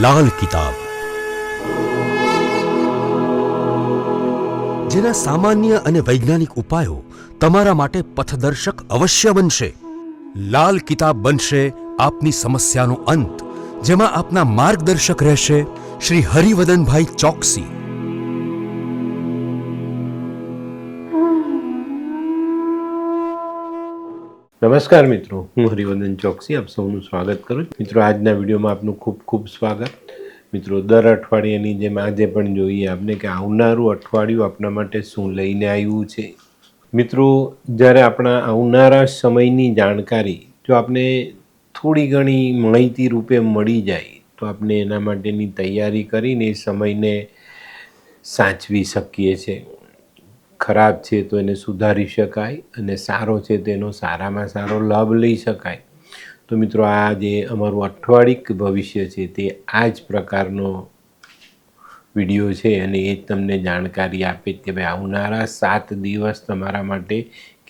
લાલ કિતાબ, જેના સામાન્ય અને વૈજ્ઞાનિક ઉપાયો તમારા માટે પથદર્શક અવશ્ય બનશે. લાલ કિતાબ બનશે આપની સમસ્યાનો અંત, જેમાં આપના માર્ગદર્શક રહેશે શ્રી હરિવદનભાઈ ચોકસી. નમસ્કાર મિત્રો, હું હરિવદન ચોકસી આપ સૌનું સ્વાગત કરું છું. મિત્રો, આજના વિડીયોમાં આપનું ખૂબ ખૂબ સ્વાગત. મિત્રો, દર અઠવાડિયાની જેમ આજે પણ જોઈએ આપણે કે આવનારું અઠવાડિયું આપણા માટે શું લઈને આવ્યું છે. મિત્રો, જ્યારે આપણા આવનારા સમયની જાણકારી જો આપણે થોડી ઘણી માહિતી રૂપે મળી જાય તો આપણે એના માટેની તૈયારી કરીને એ સમયને સાચવી શકીએ છીએ. ખરાબ છે તો એને સુધારી શકાય અને સારો છે તેનો સારામાં સારો લાભ લઈ શકાય. તો મિત્રો, આ જે અમારું અઠવાડિક ભવિષ્ય છે તે આ જ પ્રકારનો વિડીયો છે અને એ જ તમને જાણકારી આપે કે ભાઈ આવનારા 7 દિવસ તમારા માટે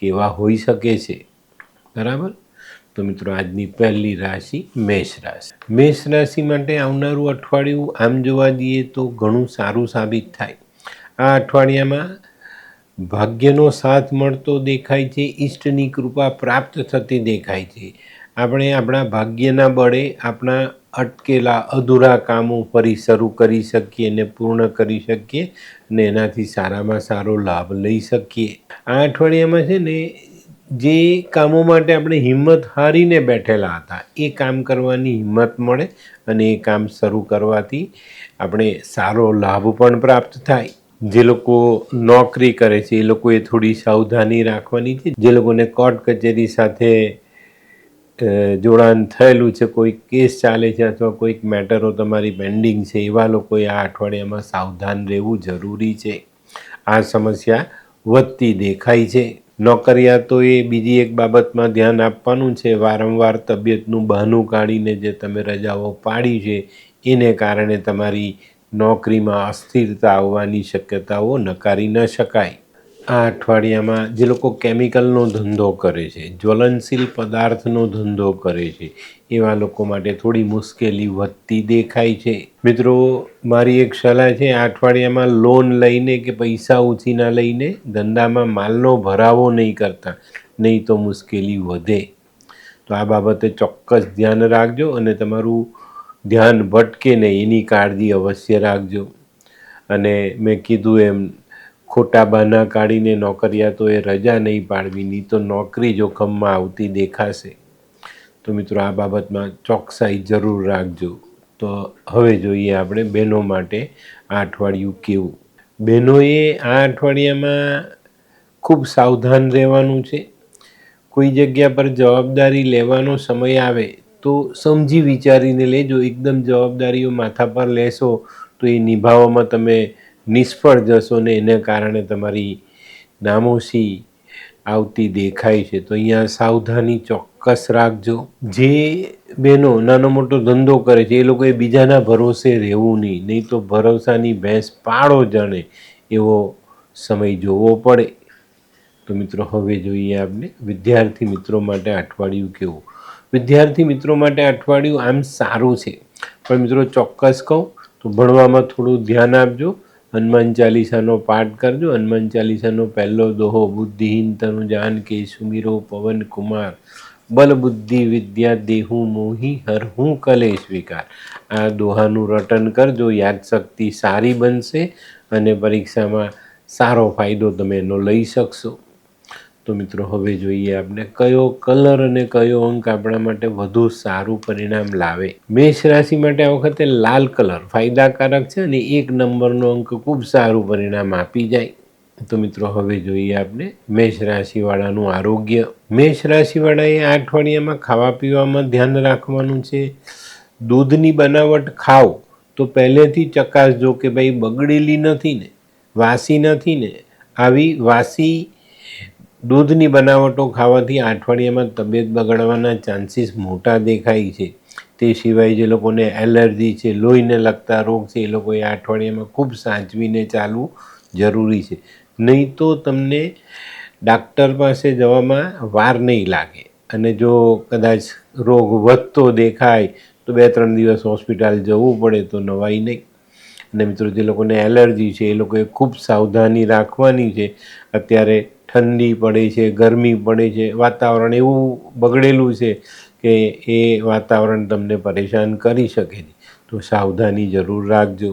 કેવા હોઈ શકે છે. બરાબર? તો મિત્રો, આજની પહેલી રાશિ મેષ રાશિ. મેષ રાશિ માટે આવનારું અઠવાડિયું આમ જોવા જઈએ તો ઘણું સારું સાબિત થાય. આ અઠવાડિયામાં ભાગ્યનો સાથ મળતો દેખાય છે, ઈષ્ટની કૃપા પ્રાપ્ત થતી દેખાય છે. આપણે આપણા ભાગ્યના બળે આપણા અટકેલા અધૂરા કામો ફરી શરૂ કરી શકીએ અને પૂર્ણ કરી શકીએ અને એનાથી સારામાં સારો લાભ લઈ શકીએ. આ અઠવાડિયામાં છે ને, જે કામો માટે આપણે હિંમત હારીને બેઠેલા હતા એ કામ કરવાની હિંમત મળે અને એ કામ શરૂ કરવાથી આપણે સારો લાભ પણ પ્રાપ્ત થાય. જે લોકો નોકરી કરે છે એ લોકોએ થોડી સાવધાની રાખવાની છે. જે લોકોને કોર્ટ કચેરી સાથે જોડાણ થયેલું છે, કોઈક કેસ ચાલે છે અથવા કોઈક મેટરો તમારી પેન્ડિંગ છે, એવા લોકોએ આ અઠવાડિયામાં સાવધાન રહેવું જરૂરી છે. આ સમસ્યા વધતી દેખાય છે. નોકરિયાતોએ બીજી એક બાબતમાં ધ્યાન આપવાનું છે. વારંવાર તબિયતનું બહાનું કાઢીને જે તમે રજાઓ પાડી છે એને કારણે તમારી નોકરીમાં અસ્થિરતા આવવાની શક્યતાઓ નકારી ન શકાય. આ અઠવાડિયામાં જે લોકો કેમિકલનો ધંધો કરે છે, જ્વલનશીલ પદાર્થનો ધંધો કરે છે, એવા લોકો માટે થોડી મુશ્કેલી વધતી દેખાય છે. મિત્રો, મારી એક સલાહ છે, આ અઠવાડિયામાં લોન લઈને કે પૈસા ઉછીના લઈને ધંધામાં માલનો ભરાવો નહીં કરતા, નહીં તો મુશ્કેલી વધે. તો આ બાબતે ચોક્કસ ધ્યાન રાખજો અને તમારું ધ્યાન ભટકે નહીં એની કાળજી અવશ્ય રાખજો. અને મેં કીધું એમ ખોટા બહાના કાઢીને નોકરિયાતોએ રજા નહીં પાડવી, નહીં તો નોકરી જોખમમાં આવતી દેખાશે. તો મિત્રો, આ બાબતમાં ચોકસાઈ જરૂર રાખજો. તો હવે જોઈએ આપણે બહેનો માટે આ અઠવાડિયું કેવું. બહેનોએ આ અઠવાડિયામાં ખૂબ સાવધાન રહેવાનું છે. કોઈ જગ્યા પર જવાબદારી લેવાનો સમય આવે તો સમજી વિચારીને લેજો. એકદમ જવાબદારીઓ માથા પર લેશો તો એ નિભાવવામાં તમે નિષ્ફળ જશો ને એને કારણે તમારી નામોશી આવતી દેખાય છે. તો અહીંયા સાવધાની ચોક્કસ રાખજો. જે બહેનો નાનો મોટો ધંધો કરે છે એ લોકોએ બીજાના ભરોસે રહેવું નહીં, નહીં તો ભરોસાની ભેંસ પાળો જણે એવો સમય જોવો પડે. તો મિત્રો, હવે જોઈએ આપણે વિદ્યાર્થી મિત્રો માટે અઠવાડિયું કેવું. વિદ્યાર્થી મિત્રો માટે અઠવાડિયું આમ સારું છે, પણ મિત્રો ચોક્કસ કહું તો ભણવામાં થોડું ધ્યાન આપજો. હનુમાન ચાલીસાનો પાઠ કરજો. હનુમાન ચાલીસાનો પહેલો દોહો બુદ્ધિહીન તનુ જાનકી સુમિરો પવન કુમાર બલ બુદ્ધિ વિદ્યા દેહું મોહી હરહું કલેશ વિકાર. આ દોહાનું રટન કરજો. યાદશક્તિ સારી બનશે અને પરીક્ષામાં સારો ફાયદો તમે એનો લઈ શકશો. તો મિત્રો, હવે જોઈએ આપણે કયો કલર અને કયો અંક આપણા માટે વધુ સારું પરિણામ લાવે. મેષ રાશિ માટે આ વખતે લાલ કલર ફાયદાકારક છે અને 1 નંબરનો અંક ખૂબ સારું પરિણામ આપી જાય. તો મિત્રો, હવે જોઈએ આપણે મેષ રાશિવાળાનું આરોગ્ય. મેષ રાશિવાળાએ આ અઠવાડિયામાં ખાવા પીવામાં ધ્યાન રાખવાનું છે. દૂધની બનાવટ ખાઓ તો પહેલેથી ચકાસજો કે ભાઈ બગડેલી નથી ને, વાસી નથી ને. આવી વાસી દૂધની બનાવટો ખાવાથી આ અઠવાડિયામાં તબિયત બગડવાના ચાન્સીસ મોટા દેખાય છે. તે સિવાય જે લોકોને એલર્જી છે, લોહીને લગતા રોગ છે, એ લોકોએ આ અઠવાડિયામાં ખૂબ સાચવીને ચાલવું જરૂરી છે. નહીં તો તમને ડાક્ટર પાસે જવામાં વાર નહીં લાગે અને જો કદાચ રોગ વધતો દેખાય તો 2-3 દિવસ હોસ્પિટલ જવું પડે તો નવાઈ નહીં. અને મિત્રો જે લોકોને એલર્જી છે એ લોકોએ ખૂબ સાવધાની રાખવાની છે. અત્યારે ઠંડી પડે છે, ગરમી પડે છે, વાતાવરણ એવું બગડેલું છે કે એ વાતાવરણ તમને પરેશાન કરી શકે છે, તો સાવધાની જરૂર રાખજો.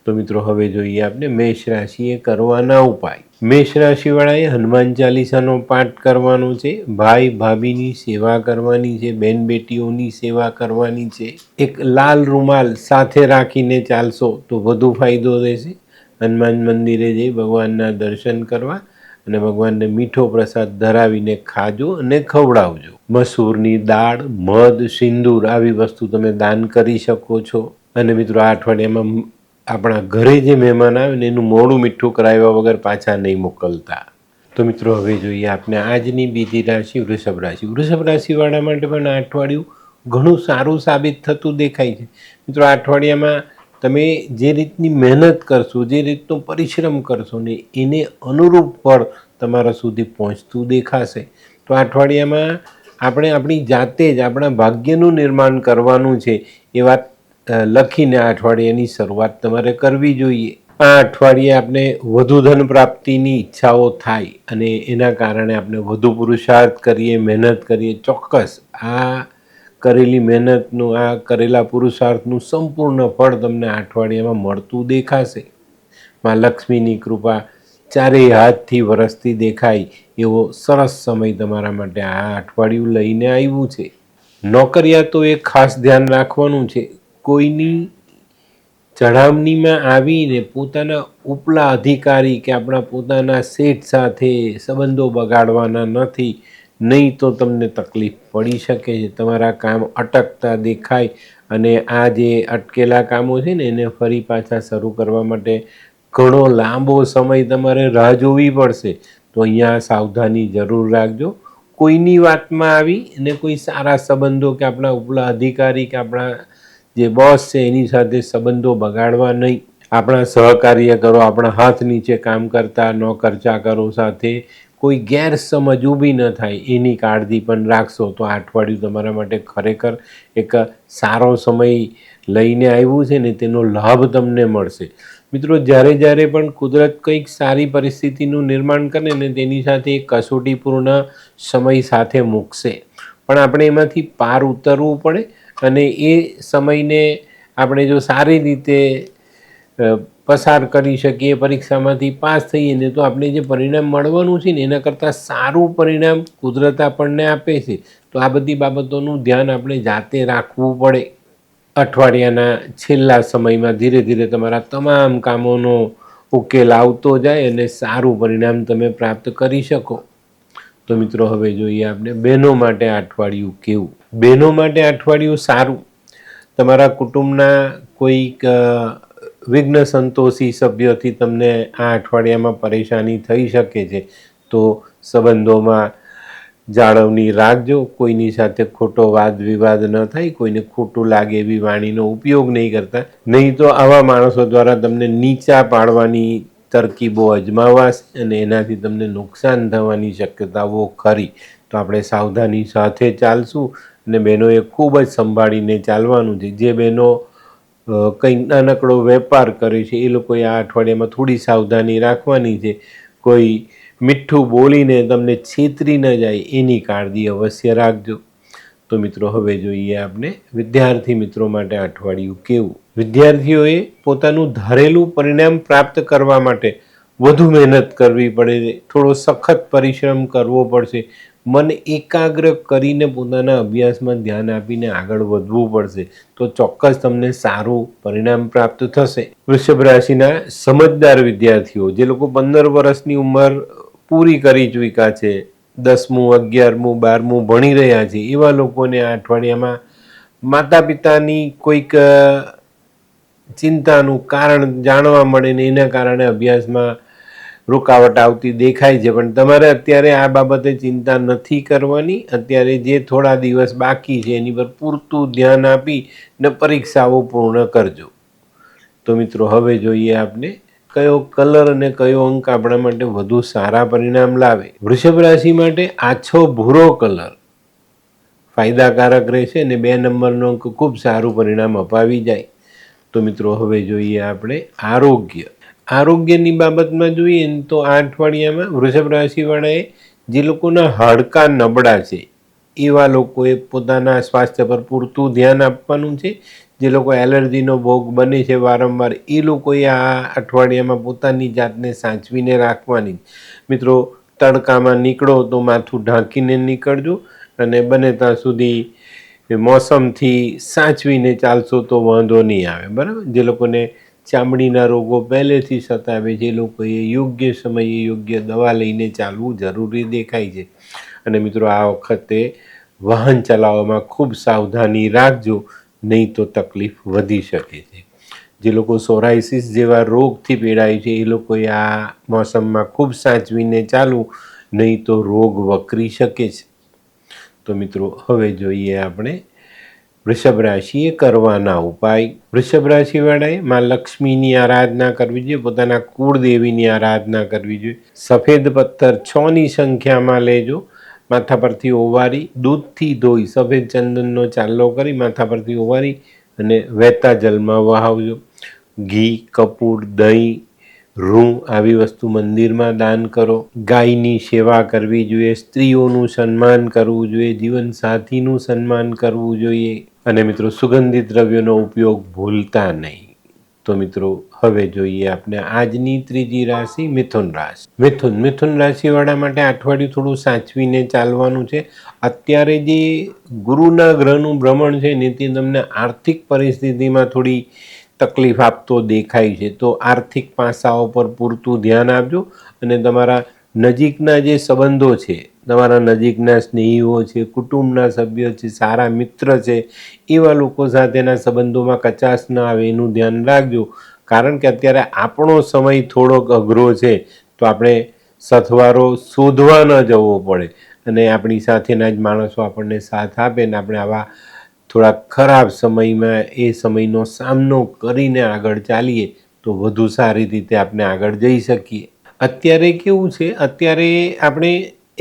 તો મિત્રો હવે જોઈએ આપણે મેષ રાશિએ કરવાના ઉપાય. મેષ રાશિવાળાએ હનુમાન ચાલીસાનો પાઠ કરવાનો છે, ભાઈ ભાભીની સેવા કરવાની છે, બેન બેટીઓની સેવા કરવાની છે. એક લાલ રૂમાલ સાથે રાખીને ચાલશો તો વધુ ફાયદો રહેશે. હનુમાન મંદિરે જઈ ભગવાનના દર્શન કરવા અને ભગવાનને મીઠો પ્રસાદ ધરાવીને ખાજો અને ખવડાવજો. મસૂરની દાળ, મધ, સિંદૂર આવી વસ્તુ તમે દાન કરી શકો છો. અને મિત્રો આ અઠવાડિયામાં આપણા ઘરે જે મહેમાન આવે ને એનું મોડું મીઠું કરાવ્યા વગર પાછા નહીં મોકલતા. તો મિત્રો હવે જોઈએ આપણે આજની બીજી રાશિ વૃષભ રાશિ. વૃષભ રાશિવાળા માટે પણ આ અઠવાડિયું ઘણું સારું સાબિત થતું દેખાય છે. મિત્રો આ અઠવાડિયામાં તમે જે રીતની મહેનત કરશો, જે રીતનો પરિશ્રમ કરશો ને એને અનુરૂપ ફળ તમારા સુધી પહોંચતું દેખાશે. તો આ અઠવાડિયામાં આપણે આપણી જાતે જ આપણા ભાગ્યનું નિર્માણ કરવાનું છે એ વાત લખીને આ અઠવાડિયાની શરૂઆત તમારે કરવી જોઈએ. આ અઠવાડિયે આપણે વધુ ધન પ્રાપ્તિની ઈચ્છાઓ થાય અને એના કારણે આપણે વધુ પુરુષાર્થ કરીએ, મહેનત કરીએ. ચોક્કસ આ કરેલી મહેનતનું, આ કરેલા પુરુષાર્થનું સંપૂર્ણ ફળ તમને આ અઠવાડિયામાં મળતું દેખાશે. માં લક્ષ્મીની કૃપા ચારેય હાથથી વરસતી દેખાય એવો સરસ સમય તમારા માટે આ અઠવાડિયું લઈને આવ્યું છે. નોકરિયાતોએ ખાસ ધ્યાન રાખવાનું છે. કોઈની ચડામણીમાં આવીને પોતાના ઉપલા અધિકારી કે આપણા પોતાના શેઠ સાથે સંબંધો બગાડવાના નથી, નહીં તો તમને તકલીફ પડી શકે છે. તમારા કામ અટકતા દેખાય અને આ જે અટકેલા કામો છે ને એને ફરી પાછા શરૂ કરવા માટે ઘણો લાંબો સમય તમારે રાહ જોવી પડશે. તો અહીંયા સાવધાની જરૂર રાખજો. કોઈની વાતમાં આવી અને કોઈ સારા સંબંધો કે આપણા ઉપલા અધિકારી કે આપણા જે બોસ છે એની સાથે સંબંધો બગાડવા નહીં. આપણા સહકાર્યકરો, આપણા હાથ નીચે કામ કરતા નોકર ચાકરો સાથે કોઈ ગેરસમજ ઊભી ન થાય એની કાળજી પણ રાખશો. તો આ અઠવાડિયું તમારા માટે ખરેખર એક સારો સમય લઈને આવ્યું છે ને તેનો લાભ તમને મળશે. મિત્રો જ્યારે પણ કુદરત કંઈક સારી પરિસ્થિતિનું નિર્માણ કરે ને તેની સાથે એક કસોટીપૂર્ણ સમય સાથે મૂકશે, પણ આપણે એમાંથી પાર ઉતરવું પડે અને એ સમયને આપણે જો સારી રીતે પસાર કરી શકીએ, પરીક્ષામાંથી પાસ થઈએ ને તો આપણે જે પરિણામ મળવાનું છે ને એના કરતાં સારું પરિણામ કુદરત આપણને આપે છે. તો આ બધી બાબતોનું ધ્યાન આપણે જાતે રાખવું પડે. અઠવાડિયાના છેલ્લા સમયમાં ધીરે ધીરે તમારા તમામ કામોનો ઉકેલ આવતો જાય અને સારું પરિણામ તમે પ્રાપ્ત કરી શકો. તો મિત્રો હવે જોઈએ આપણે બહેનો માટે આ અઠવાડિયું કેવું. બહેનો માટે આ અઠવાડિયું સારું. તમારા કુટુંબના કોઈક વિઘ્ન સંતોષી સભ્યોથી તમને આ અઠવાડિયામાં પરેશાની થઈ શકે છે, તો સંબંધોમાં જાળવણી રાખજો. કોઈની સાથે ખોટો વાદ વિવાદ ન થાય, કોઈને ખોટું લાગે એવી વાણીનો ઉપયોગ નહીં કરતા, નહીં તો આવા માણસો દ્વારા તમને નીચા પાડવાની તરકીબો અજમાવાશે અને એનાથી તમને નુકસાન થવાની શક્યતાઓ ખરી. તો આપણે સાવધાની સાથે ચાલશું અને બહેનોએ ખૂબ જ સંભાળીને ચાલવાનું છે. જે બહેનો કંઈક નાનકડો વેપાર કરે છે એ લોકોએ આ અઠવાડિયામાં થોડી સાવધાની રાખવાની છે. કોઈ મીઠું બોલીને તમને છેતરી ન જાય એની કાળજી અવશ્ય રાખજો. તો મિત્રો હવે જોઈએ આપણે વિદ્યાર્થી મિત્રો માટે અઠવાડિયું કેવું. વિદ્યાર્થીઓએ પોતાનું ધારેલું પરિણામ પ્રાપ્ત કરવા માટે વધુ મહેનત કરવી પડે, થોડો સખત પરિશ્રમ કરવો પડશે, મન એકાગ્ર કરીને પોતાના અભ્યાસમાં ધ્યાન આપીને આગળ વધવું પડશે. તો ચોક્કસ તમને સારું પરિણામ પ્રાપ્ત થશે. વૃષભ રાશિના સમજદાર વિદ્યાર્થીઓ, જે લોકો 15 વર્ષની ઉંમર પૂરી કરી ચૂક્યા છે, 10મું, 11મું, 12મું ભણી રહ્યા છે, એવા લોકોને આ અઠવાડિયામાં માતા પિતાની કોઈક ચિંતાનું કારણ જાણવા મળે ને એના કારણે અભ્યાસમાં રૂકાવટ આવતી દેખાય છે. પણ તમારે અત્યારે આ બાબતે ચિંતા નથી કરવાની. અત્યારે જે થોડા દિવસ બાકી છે એની પર પૂરતું ધ્યાન આપી ને પરીક્ષાઓ પૂર્ણ કરજો. તો મિત્રો હવે જોઈએ આપણે કયો કલર અને કયો અંક આપણા માટે વધુ સારા પરિણામ લાવે. વૃષભ રાશિ માટે આછો ભૂરો કલર, ફાયદાકારક રહેશે અને 2 નંબરનો અંક ખૂબ સારું પરિણામ અપાવી જાય. તો મિત્રો હવે જોઈએ આપણે આરોગ્યની બાબતમાં જોઈએ ને તો આ અઠવાડિયામાં વૃષભ રાશિવાળાએ જે લોકોના હાડકાં નબળા છે એવા લોકોએ પોતાના સ્વાસ્થ્ય પર પૂરતું ધ્યાન આપવાનું છે. જે લોકો એલર્જીનો ભોગ બને છે વારંવાર એ લોકોએ આ અઠવાડિયામાં પોતાની જાતને સાચવીને રાખવાની. મિત્રો તડકામાં નીકળો તો માથું ઢાંકીને નીકળજો અને બને ત્યાં સુધી મોસમથી સાચવીને ચાલશો તો વાંધો નહીં આવે, બરાબર. જે લોકોને ચામડીના રોગો પહેલેથી સતાવે છે એ લોકોએ યોગ્ય સમયે યોગ્ય દવા લઈને ચાલવું જરૂરી દેખાય છે. અને મિત્રો આ વખતે વાહન ચલાવવામાં ખૂબ સાવધાની રાખજો, નહીં તો તકલીફ વધી શકે છે. જે લોકો સોરાઇસિસ જેવા રોગથી પીડાય છે એ લોકોએ આ મોસમમાં ખૂબ સાચવીને ચાલવું, નહીં તો રોગ વકરી શકે છે. તો મિત્રો હવે જોઈએ આપણે વૃષભ રાશિએ કરવાના ઉપાય. વૃષભ રાશિવાળાએ માં લક્ષ્મીની આરાધના કરવી જોઈએ, પોતાના કુળદેવીની આરાધના કરવી જોઈએ. સફેદ પથ્થર 6ની સંખ્યામાં લેજો, માથા પરથી ઓવારી દૂધથી ધોઈ સફેદ ચંદનનો ચાલ્લો કરી માથા પરથી ઓવારી અને વહેતા જલમાં વહાવજો. ઘી, કપૂર, દહીં, રૂં આવી વસ્તુ મંદિરમાં દાન કરો. ગાયની સેવા કરવી જોઈએ, સ્ત્રીઓનું સન્માન કરવું જોઈએ, જીવનસાથીનું સન્માન કરવું જોઈએ. અને મિત્રો સુગંધિત દ્રવ્યોનો ઉપયોગ ભૂલતા નહીં. તો મિત્રો હવે જોઈએ આપણે આજની ત્રીજી રાશિ મિથુન રાશિ. મિથુન રાશિવાળા માટે અઠવાડિયું થોડું સાચવીને ચાલવાનું છે. અત્યારે જે ગુરુના ગ્રહનું ભ્રમણ છે ને તે તમને આર્થિક પરિસ્થિતિમાં થોડી તકલીફ આપતો દેખાય છે. તો આર્થિક પાસાઓ પર પૂરતું ધ્યાન આપજો અને તમારા નજીકના જે સંબંધો છે, તમારા નજીકના સ્નેહીઓ છે, કુટુંબના સભ્યો છે, સારા મિત્ર છે, એવા લોકો સાથેના સંબંધોમાં કચાશ ન આવે એનું ધ્યાન રાખજો. કારણ કે અત્યારે આપણો સમય થોડોક અઘરો છે, તો આપણે સથવારો શોધવા ન જવો પડે અને આપણી સાથેના જ માણસો આપણને સાથ આપે ને આપણે આવા થોડા ખરાબ સમયમાં એ સમયનો સામનો કરીને આગળ ચાલીએ તો વધુ સારી રીતે આપણે આગળ જઈ શકીએ. અત્યારે કેવું છે, અત્યારે આપણે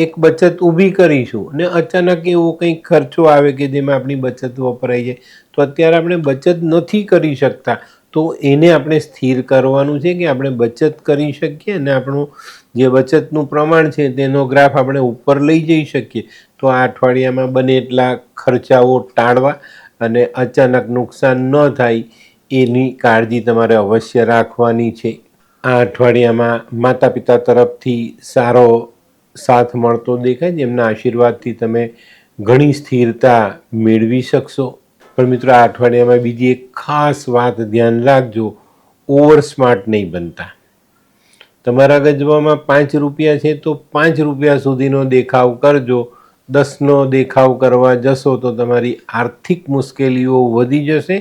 એક બચત ઊભી કરીશું અને અચાનક એવો કંઈક ખર્ચો આવે કે જેમાં આપણી બચત વપરાઈ જાય, તો અત્યારે આપણે બચત નથી કરી શકતા. તો એને આપણે સ્થિર કરવાનું છે કે આપણે બચત કરી શકીએ અને આપણું જે બચતનું પ્રમાણ છે તેનો ગ્રાફ આપણે ઉપર લઈ જઈ શકીએ. તો આ અઠવાડિયામાં બને એટલા ખર્ચાઓ ટાળવા અને અચાનક નુકસાન ન થાય એની કાળજી તમારે અવશ્ય રાખવાની છે. આ અઠવાડિયામાં માતા પિતા તરફથી સારો સાથ મળતો દેખાય, જેમના આશીર્વાદથી તમે ઘણી સ્થિરતા મેળવી શકશો. પણ મિત્રો આ અઠવાડિયામાં બીજી એક ખાસ વાત ધ્યાન રાખજો, ઓવર સ્માર્ટ નહીં બનતા. તમારા ગજવામાં 5 રૂપિયા છે તો 5 રૂપિયા સુધીનો દેખાવ કરજો. 10નો દેખાવ કરવા જશો તો તમારી આર્થિક મુશ્કેલીઓ વધી જશે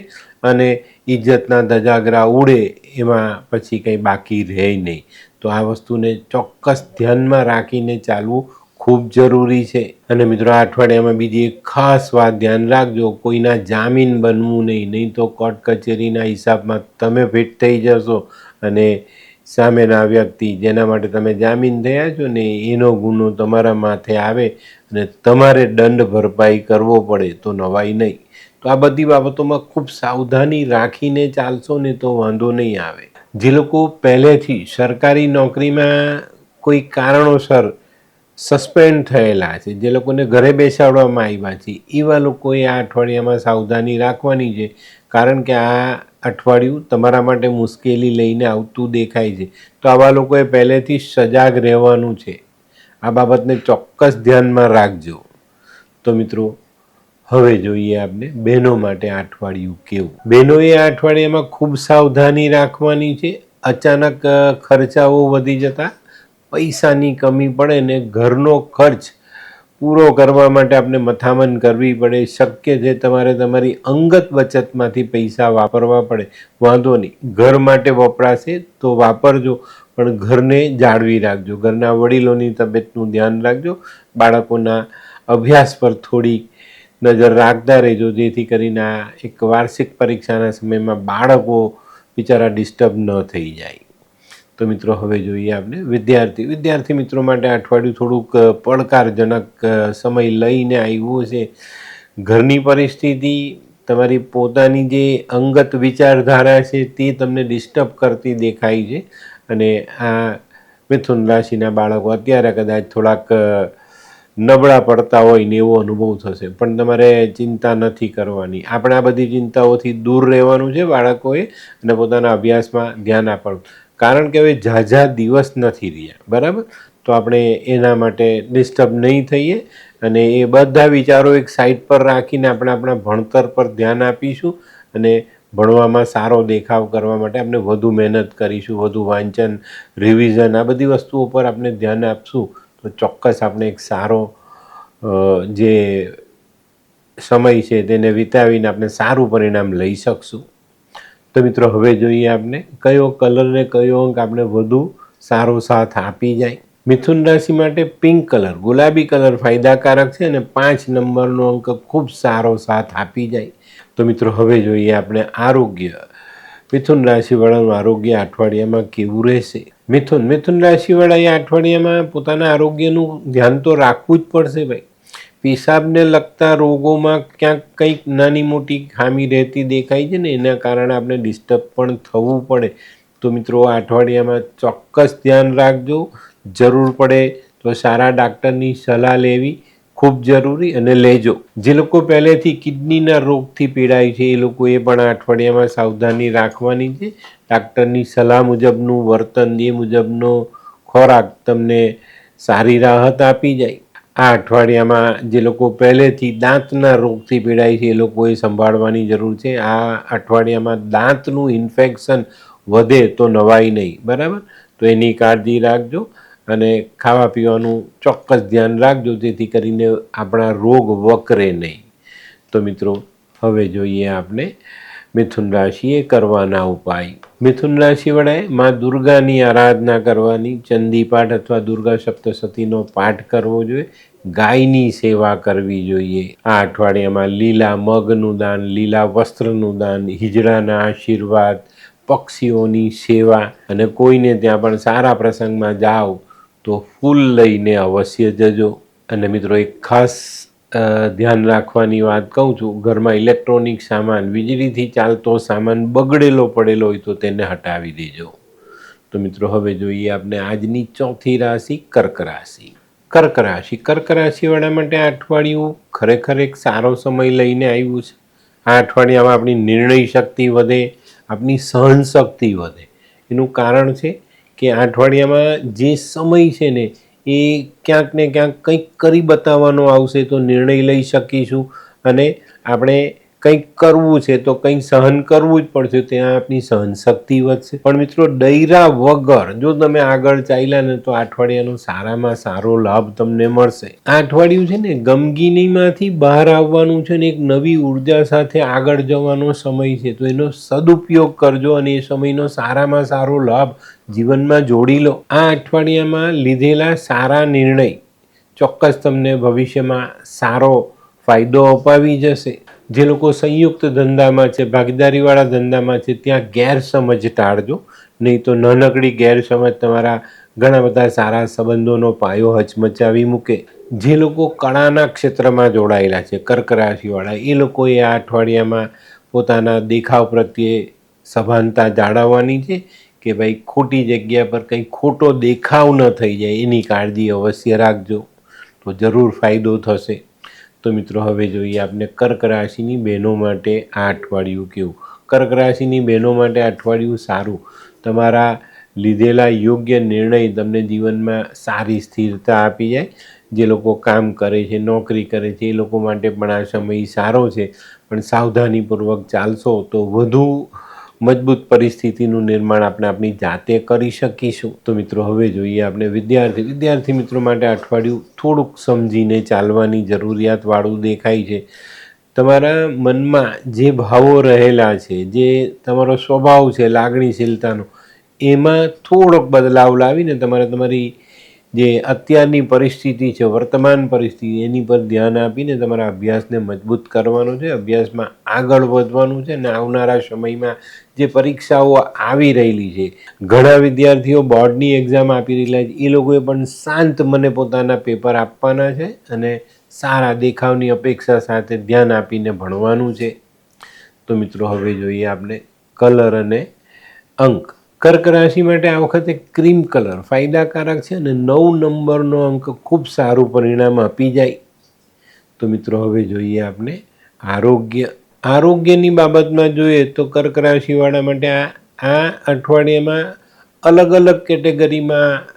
અને ઇજ્જતના ધજાગરા ઉડે એમાં પછી કંઈ બાકી રહે નહીં. તો આ વસ્તુને ચોક્કસ ધ્યાનમાં રાખીને ચાલવું ખૂબ જરૂરી છે. અને મિત્રો આ અઠવાડિયામાં બીજી એક ખાસ વાત ધ્યાન રાખજો, કોઈના જામીન બનવું નહીં તો કોર્ટ કચેરીના હિસાબમાં તમે ફિટ થઈ જશો અને સામેના વ્યક્તિ જેના માટે તમે જામીન થયા છો ને એનો ગુનો તમારા માથે આવે અને તમારે દંડ ભરપાઈ કરવો પડે તો નવાઈ નહીં. તો આ બધી બાબતોમાં ખૂબ સાવધાની રાખીને ચાલશો ને તો વાંધો નહીં આવે. જે લોકો પહેલેથી સરકારી નોકરીમાં કોઈ કારણોસર સસ્પેન્ડ થયેલા છે, જે લોકોને ઘરે બેસાડવામાં આવ્યા છે, એવા લોકોએ આ અઠવાડિયામાં સાવધાની રાખવાની છે. કારણ કે આ અઠવાડિયું તમારા માટે મુશ્કેલી લઈને આવતું દેખાય છે. તો આવા લોકોએ પહેલેથી સજાગ રહેવાનું છે. આ બાબતને ચોક્કસ ધ્યાનમાં રાખજો. તો મિત્રો હવે જોઈએ આપણે બહેનો માટે આ અઠવાડિયું કેવું. બહેનોએ આ અઠવાડિયામાં ખૂબ સાવધાની રાખવાની છે. અચાનક ખર્ચાઓ વધી જતા પૈસાની કમી પડે ને ઘરનો ખર્ચ પૂરો કરવા માટે આપણે મથામણ કરવી પડે. શક્ય છે તમારે તમારી અંગત બચતમાંથી પૈસા વાપરવા પડે, વાંધો નહીં, ઘર માટે વપરાશે તો વાપરજો, પણ ઘરને જાળવી રાખજો. ઘરના વડીલોની તબિયતનું ધ્યાન રાખજો. બાળકોના અભ્યાસ પર થોડી નજર રાખતા રહેજો, જેથી કરીને આ એક વાર્ષિક પરીક્ષાના સમયમાં બાળકો બિચારા ડિસ્ટર્બ ન થઈ જાય. તો મિત્રો હવે જોઈએ આપણે વિદ્યાર્થી મિત્રો માટે અઠવાડિયું થોડુંક પડકારજનક સમય લઈને આવ્યું છે. ઘરની પરિસ્થિતિ, તમારી પોતાની જે અંગત વિચારધારા છે તે તમને ડિસ્ટર્બ કરતી દેખાય છે. અને આ મિથુન રાશિના બાળકો અત્યારે કદાચ થોડાક નબળા પડતા હોય ને એવો અનુભવ થશે, પણ તમારે ચિંતા નથી કરવાની. આપણે આ બધી ચિંતાઓથી દૂર રહેવાનું છે બાળકોએ, અને પોતાના અભ્યાસમાં ધ્યાન આપવાનું. કારણ કે હવે ઝાઝા દિવસ નથી રહ્યા, બરાબર? તો આપણે એના માટે ડિસ્ટર્બ નહીં થઈએ, અને એ બધા વિચારો એક સાઈડ પર રાખીને આપણે આપણા ભણતર પર ધ્યાન આપીશું, અને ભણવામાં સારો દેખાવ કરવા માટે આપણે વધુ મહેનત કરીશું, વધુ વાંચન, રિવિઝન, આ બધી વસ્તુઓ પર આપણે ધ્યાન આપશું તો ચોક્કસ આપણે એક સારો જે સમય છે તેને વિતાવીને આપણે સારું પરિણામ લઈ શકશું. તો મિત્રો, હવે જોઈએ આપણે કયો કલર ને કયો અંક આપણે વધુ સારો સાથ આપી જાય. મિથુન રાશિ માટે પિંક કલર, ગુલાબી કલર ફાયદાકારક છે, અને 5 નંબરનો અંક ખૂબ સારો સાથ આપી જાય. તો મિત્રો, હવે જોઈએ આપણે આરોગ્ય. મિથુન રાશિવાળાનું આરોગ્ય અઠવાડિયામાં કેવું રહેશે? મિથુન રાશિવાળા એ અઠવાડિયામાં પોતાના આરોગ્યનું ધ્યાન તો રાખવું જ પડશે ભાઈ. પેશાબને લગતા રોગોમાં ક્યાંક કંઈક નાની મોટી ખામી રહેતી દેખાય છે ને, એના કારણે આપણે ડિસ્ટર્બ પણ થવું પડે. તો મિત્રો, આ અઠવાડિયામાં ચોક્કસ ધ્યાન રાખજો. જરૂર પડે તો સારા ડાક્ટરની સલાહ લેવી ખૂબ જરૂરી, અને લેજો. જે લોકો પહેલેથી કિડનીના રોગથી પીડાય છે એ લોકોએ પણ આ અઠવાડિયામાં સાવધાની રાખવાની છે. ડાક્ટરની સલાહ મુજબનું વર્તન, એ મુજબનો ખોરાક તમને સારી રાહત આપી જાય. આ અઠવાડિયામાં જે લોકો પહેલેથી દાંતના રોગથી પીડાય છે એ લોકોએ સંભાળવાની જરૂર છે. આ અઠવાડિયામાં દાંતનું ઇન્ફેક્શન વધે તો નવાઈ નહીં, બરાબર? તો એની કાળજી રાખજો, અને ખાવા પીવાનું ચોક્કસ ધ્યાન રાખજો, જેથી કરીને આપણા રોગ વકરે નહીં. તો મિત્રો, હવે જોઈએ આપણે મિથુન રાશિએ કરવાના ઉપાય. મિથુન રાશિવાળાએ માં દુર્ગાની આરાધના કરવાની, ચંડી પાઠ અથવા દુર્ગા સપ્તશતીનો પાઠ કરવો જોઈએ, ગાયની સેવા કરવી જોઈએ. આ અઠવાડિયામાં લીલા મગનું દાન, લીલા વસ્ત્રનું દાન, હિજડાના આશીર્વાદ, પક્ષીઓની સેવા, અને કોઈને ત્યાં પણ સારા પ્રસંગમાં જાઓ તો ફૂલ લઈને અવશ્ય જજો. અને મિત્રો, એક ખાસ ધ્યાન રાખવાની વાત કહું છું, ઘરમાં ઇલેક્ટ્રોનિક સામાન, વીજળીથી ચાલતો સામાન બગડેલો પડેલો હોય તો તેને હટાવી દેજો. તો મિત્રો, હવે જોઈએ આપણે આજની ચોથી રાશિ, કર્ક રાશિ. કર્ક રાશિવાળા માટે આ અઠવાડિયું ખરેખર એક સારો સમય લઈને આવ્યું છે. આ અઠવાડિયામાં આપણી નિર્ણય શક્તિ વધે, આપણી સહન શક્તિ વધે. એનું કારણ છે કે આ અઠવાડિયામાં જે સમય છે ને એ ક્યાંક ને ક્યાંક કંઈક કરી બતાવવાનો આવશે, તો નિર્ણય લઈ શકીશું, અને આપણે કંઈક કરવું છે તો કંઈક સહન કરવું જ પડશે, ત્યાં આપણી સહન શક્તિ વધશે. પણ મિત્રો, ડૈરા વગર જો તમે આગળ ચાલ્યા ને તો આ અઠવાડિયાનો સારામાં સારો લાભ તમને મળશે. આ અઠવાડિયું છે ને ગમગીનીમાંથી બહાર આવવાનું છે, ને એક નવી ઉર્જા સાથે આગળ જવાનો સમય છે. તો એનો સદુપયોગ કરજો, અને એ સમયનો સારામાં સારો લાભ જીવનમાં જોડી લો. આ અઠવાડિયામાં લીધેલા સારા નિર્ણય ચોક્કસ તમને ભવિષ્યમાં સારો ફાયદો અપાવી જશે. જે લોકો સંયુક્ત ધંધામાં છે, ભાગીદારીવાળા ધંધામાં છે, ત્યાં ગેરસમજ ટાળજો, નહીં તો નાનકડી ગેરસમજ તમારા ઘણા બધા સારા સંબંધોનો પાયો હચમચાવી મૂકે. જે લોકો કળાના ક્ષેત્રમાં જોડાયેલા છે, કર્ક રાશિવાળા, એ લોકોએ આ અઠવાડિયામાં પોતાના દેખાવ પ્રત્યે સભાનતા જાળવવાની છે, કે ભાઈ ખોટી જગ્યા પર કંઈ ખોટો દેખાવ ન થઈ જાય, એની કાળજી અવશ્ય રાખજો, તો જરૂર ફાયદો થશે. તો મિત્રો, હવે જોઈએ આપણે કર્ક રાશિની બહેનો માટે આ અઠવાડિયું કેવું. કર્ક રાશિની બહેનો માટે આ અઠવાડિયું સારું. તમારા લીધેલા યોગ્ય નિર્ણય તમને જીવનમાં સારી સ્થિરતા આપી જાય. જે લોકો કામ કરે છે, નોકરી કરે છે, એ લોકો માટે પણ આ સમય સારો છે, પણ સાવધાનીપૂર્વક ચાલશો તો વધુ મજબૂત પરિસ્થિતિનું નિર્માણ આપણે આપણી જાતે કરી શકીશું. તો મિત્રો, હવે જોઈએ આપણે વિદ્યાર્થી મિત્રો માટે અઠવાડિયું થોડુંક સમજીને ચાલવાની જરૂરિયાતવાળું દેખાય છે. તમારા મનમાં જે ભાવો રહેલા છે, જે તમારો સ્વભાવ છે લાગણીશીલતાનો, એમાં થોડોક બદલાવ લાવીને તમારે તમારી જે અત્યારની પરિસ્થિતિ છે, વર્તમાન પરિસ્થિતિ, એની પર ધ્યાન આપીને તમારા અભ્યાસને મજબૂત કરવાનો છે, અભ્યાસમાં આગળ વધવાનું છે. અને આવનારા સમયમાં જે પરીક્ષાઓ આવી રહેલી છે, ઘણા વિદ્યાર્થીઓ બોર્ડની એક્ઝામ આપી રહેલા છે, એ લોકોએ પણ શાંત મને પોતાના પેપર આપવાના છે, અને સારા દેખાવની અપેક્ષા સાથે ધ્યાન આપીને ભણવાનું છે. તો મિત્રો હવે જોઈએ આપણે કલર અને અંક. કર્ક રાશિ માટે આ વખતે ક્રીમ કલર ફાયદાકારક છે અને 9 નંબરનો અંક ખૂબ સારું પરિણામ આપી જાય. તો મિત્રો હવે જોઈએ આપણે આરોગ્યની બાબતમાં જોઈએ તો કર્ક રાશિવાળા માટે આ અઠવાડિયામાં અલગ અલગ કેટેગરીમાં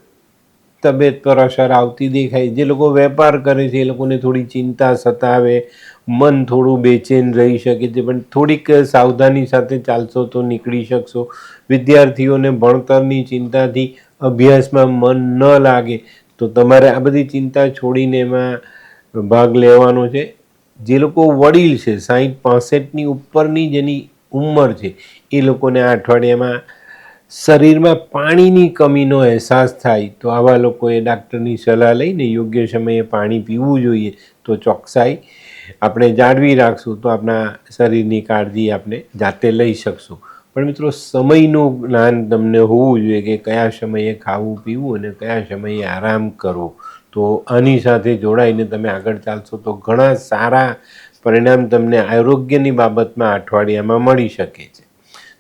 તબિયત પર અસર આવતી દેખાય. જે લોકો વેપાર કરે છે એ લોકોને થોડી ચિંતા સતાવે, મન થોડું બેચેન રહી શકે છે, પણ થોડીક સાવધાની સાથે ચાલશો તો નીકળી શકશો. વિદ્યાર્થીઓને ભણતરની ચિંતાથી અભ્યાસમાં મન ન લાગે તો તમારે આ બધી ચિંતા છોડીને એમાં ભાગ લેવાનો છે. જે લોકો વડીલ છે, 60-65ની ઉપરની જેની ઉંમર છે, એ લોકોને આ અઠવાડિયામાં શરીરમાં પાણીની કમીનો અહેસાસ થાય તો આવા લોકોએ ડાક્ટરની સલાહ લઈને યોગ્ય સમયે પાણી પીવું જોઈએ. તો ચોકસાઈ આપણે જાળવી રાખશું તો આપણા શરીરની કાળજી આપણે જાતે લઈ શકશું. પણ મિત્રો સમયનું જ્ઞાન તમને હોવું જોઈએ કે કયા સમયે ખાવું પીવું અને કયા સમયે આરામ કરવો. તો આની સાથે જોડાઈને તમે આગળ ચાલશો તો ઘણા સારા પરિણામ તમને આરોગ્યની બાબતમાં અઠવાડિયામાં મળી શકે છે.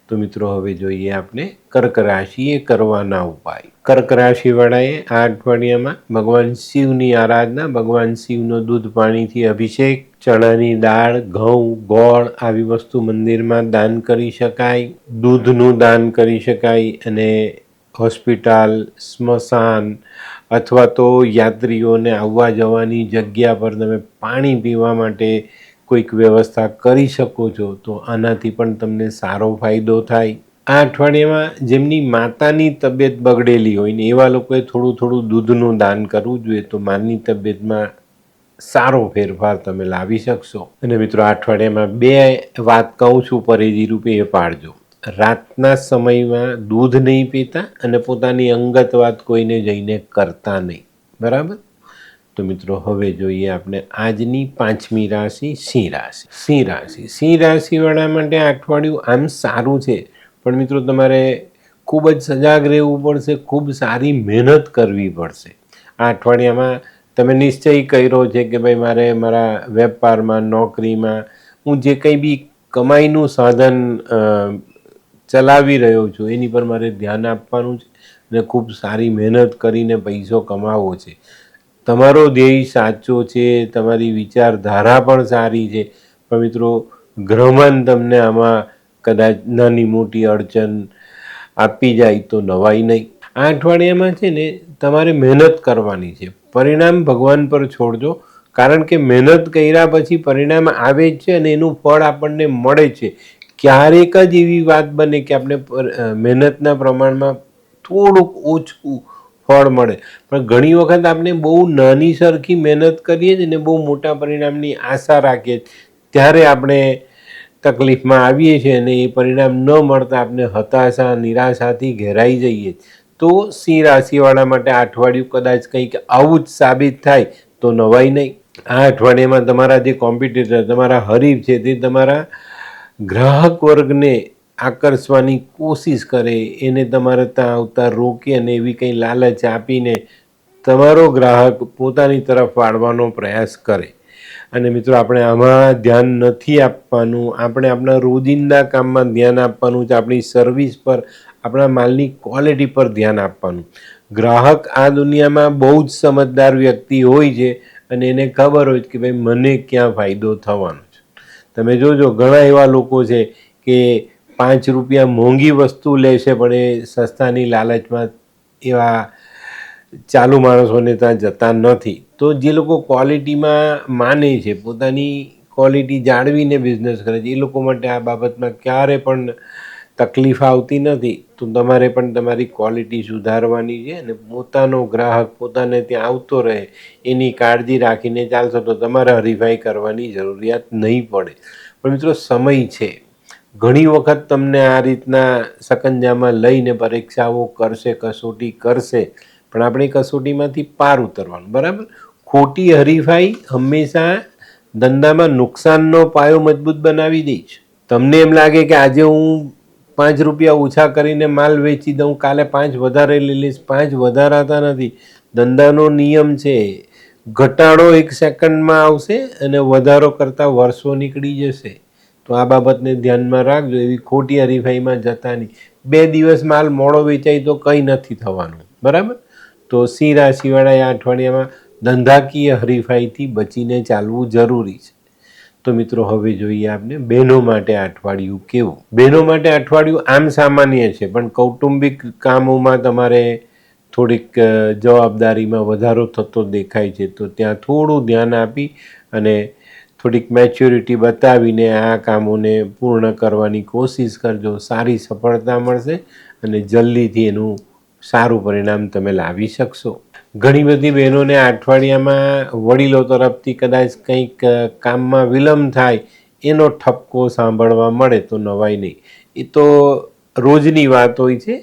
તો મિત્રો હવે જોઈએ આપણે કર્ક રાશિએ કરવાના ઉપાય. કર્ક રાશિવાળાએ આ અઠવાડિયામાં ભગવાન શિવની આરાધના, ભગવાન શિવનો દૂધ પાણીથી અભિષેક, ચણાની દાળ, ઘઉં, ગોળ આવી વસ્તુ મંદિરમાં દાન કરી શકાય, દૂધનું દાન કરી શકાય અને હોસ્પિટલ, સ્મશાન અથવા તો યાત્રીઓને આવવા જવાની જગ્યા પર તમે પાણી પીવા માટે કોઈક વ્યવસ્થા કરી શકો છો. તો આનાથી પણ તમને સારો ફાયદો થાય. આ અઠવાડિયામાં જેમની માતાની તબિયત બગડેલી હોય ને એવા લોકોએ થોડું દૂધનું દાન કરવું જોઈએ તો માની તબિયતમાં સારો ફેરફાર તમે લાવી શકશો. અને મિત્રો આ અઠવાડિયામાં 2 વાત કહું છું પરેજી રૂપે, એ પાડજો. રાતના સમયમાં દૂધ નહીં પીતા અને પોતાની અંગત વાત કોઈને જઈને કરતા નહીં. બરાબર? તો મિત્રો હવે જોઈએ આપણે આજની 5મી રાશિ સિંહ રાશિ. સિંહ રાશિવાળા માટે આ અઠવાડિયું આમ સારું છે, પણ મિત્રો તમારે ખૂબ જ સજાગ રહેવું પડશે, ખૂબ સારી મહેનત કરવી પડશે. આ અઠવાડિયામાં તમે નિશ્ચય કર્યો છે કે ભાઈ મારે મારા વેપારમાં, નોકરીમાં હું જે કંઈ બી કમાઈનું સાધન ચલાવી રહ્યો છું એની પર મારે ધ્યાન આપવાનું છે અને ખૂબ સારી મહેનત કરીને પૈસો કમાવો છે. તમારો ધ્યેય સાચો છે, તમારી વિચારધારા પણ સારી છે, પણ મિત્રો ગ્રહમાન તમને આમાં કદાચ નાની મોટી અડચણ આપી જાય તો નવાઈ નહીં. આ અઠવાડિયામાં છે ને તમારે મહેનત કરવાની છે. પરિણામ ભગવાન પર છોડજો, કારણ કે મહેનત કર્યા પછી પરિણામ આવે જ છે અને એનું ફળ આપણને મળે છે. ક્યારેક જ એવી વાત બને કે આપણે મહેનતના પ્રમાણમાં થોડુંક ઓછું ફળ મળે, પણ ઘણી વખત આપણે બહુ નાની સરખી મહેનત કરીએ છીએ ને બહુ મોટા પરિણામની આશા રાખીએ, ત્યારે આપણે તકલીફમાં આવીએ છીએ અને એ પરિણામ ન મળતા આપણે હતાશા, નિરાશાથી ઘેરાઈ જઈએ. તો સિંહ રાશિવાળા માટે આ અઠવાડિયું કદાચ કંઈક આવું જ સાબિત થાય તો નવાઈ નહીં. આ અઠવાડિયામાં તમારા જે કોમ્પિટિટર, તમારા હરીફ છે, તે તમારા ગ્રાહક વર્ગને આકર્ષવાની કોશિશ કરે, એને તમારે ત્યાં આવતા રોકી અને એવી કંઈ લાલચ આપીને તમારો ગ્રાહક પોતાની તરફ વાળવાનો પ્રયાસ કરે. અને મિત્રો આપણે આમાં ધ્યાન નથી આપવાનું, આપણે આપણા રોજિંદા કામમાં ધ્યાન આપવાનું છે, આપણી સર્વિસ પર, આપણા માલની ક્વોલિટી પર ધ્યાન આપવાનું. ગ્રાહક આ દુનિયામાં બહુ જ સમજદાર વ્યક્તિ હોય છે અને એને ખબર હોય કે ભાઈ મને ક્યાં ફાયદો થવાનો છે. તમે જોજો ઘણા એવા લોકો છે કે 5 રૂપિયા મોંઘી વસ્તુ લે છે પણ એ સસ્તાની લાલચમાં એવા ચાલુ માણસોને ત્યાં જતા નથી. તો જે લોકો ક્વોલિટીમાં માને છે, પોતાની ક્વોલિટી જાળવીને બિઝનેસ કરે છે, એ લોકો માટે આ બાબતમાં ક્યારે પણ તકલીફ આવતી નથી. તો તમારે પણ તમારી ક્વોલિટી સુધારવાની છે અને પોતાનો ગ્રાહક પોતાને ત્યાં આવતો રહે એની કાળજી રાખીને ચાલશો તો તમારે હરીફાઈ કરવાની જરૂરિયાત નહીં પડે. પણ મિત્રો સમય છે, ઘણી વખત તમને આ રીતના સકંજામાં લઈને પરીક્ષાઓ કરશે, કસોટી કરશે, પણ આપણે કસોટીમાંથી પાર ઉતરવાનું. બરાબર? ખોટી હરીફાઈ હંમેશા ધંધામાં નુકસાનનો પાયો મજબૂત બનાવી દે છે. તમને એમ લાગે કે આજે હું 5 રૂપિયા ઓછા કરીને માલ વેચી દઉં, કાલે 5 વધારે લઈ લઈશ. 5 વધારાતા નથી. ધંધાનો નિયમ છે, ઘટાડો 1 સેકન્ડમાં આવશે અને વધારો કરતાં વર્ષો નીકળી જશે. તો આ બાબતને ધ્યાનમાં રાખજો. એવી ખોટી હરીફાઈમાં જતા નહીં. 2 દિવસ માલ મોડો વેચાય તો કંઈ નથી થવાનું, બરાબર. તો સિંહ રાશિવાળાએ આ અઠવાડિયામાં ધંધાકીય હરીફાઈથી બચીને ચાલવું જરૂરી છે. તો મિત્રો હવે જોઈએ આપણે બહેનો માટે આ અઠવાડિયું કેવું. બહેનો માટે અઠવાડિયું આમ સામાન્ય છે, પણ કૌટુંબિક કામોમાં તમારે થોડીક જવાબદારીમાં વધારો થતો દેખાય છે. તો ત્યાં થોડું ધ્યાન આપી અને થોડીક મેચ્યોરિટી બતાવીને આ કામોને પૂર્ણ કરવાની કોશિશ કરજો. સારી સફળતા મળશે અને જલ્દીથી એનું સારું પરિણામ તમે લાવી શકશો. ઘણી બધી બહેનોને આ અઠવાડિયામાં વડીલો તરફથી કદાચ કંઈક કામમાં વિલંબ થાય એનો ઠપકો સાંભળવા મળે તો નવાઈ નહીં. એ તો રોજની વાત હોય છે.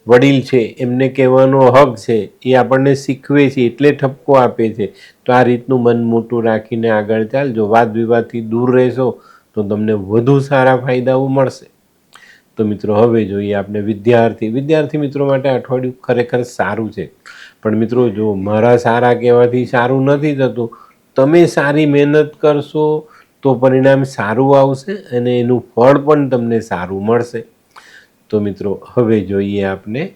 વડીલ છે એમને કહેવાનો હક છે, એ આપણને શીખવે છે એટલે ઠપકો આપે છે. તો આ રીતનું મન મોટું રાખીને આગળ ચાલજો. વાદ વિવાદથી દૂર રહેશો તો તમને વધુ સારા ફાયદાઓ મળશે. તો મિત્રો હવે જોઈએ આપણે વિદ્યાર્થી મિત્રો માટે અઠવાડિયું ખરેખર સારું છે. પણ મિત્રો જો મારા સારા કહેવાથી સારું નથી થતું. તમે સારી મહેનત કરશો તો પરિણામ સારું આવશે અને એનું ફળ પણ તમને સારું મળશે. તો મિત્રો હવે જોઈએ આપણે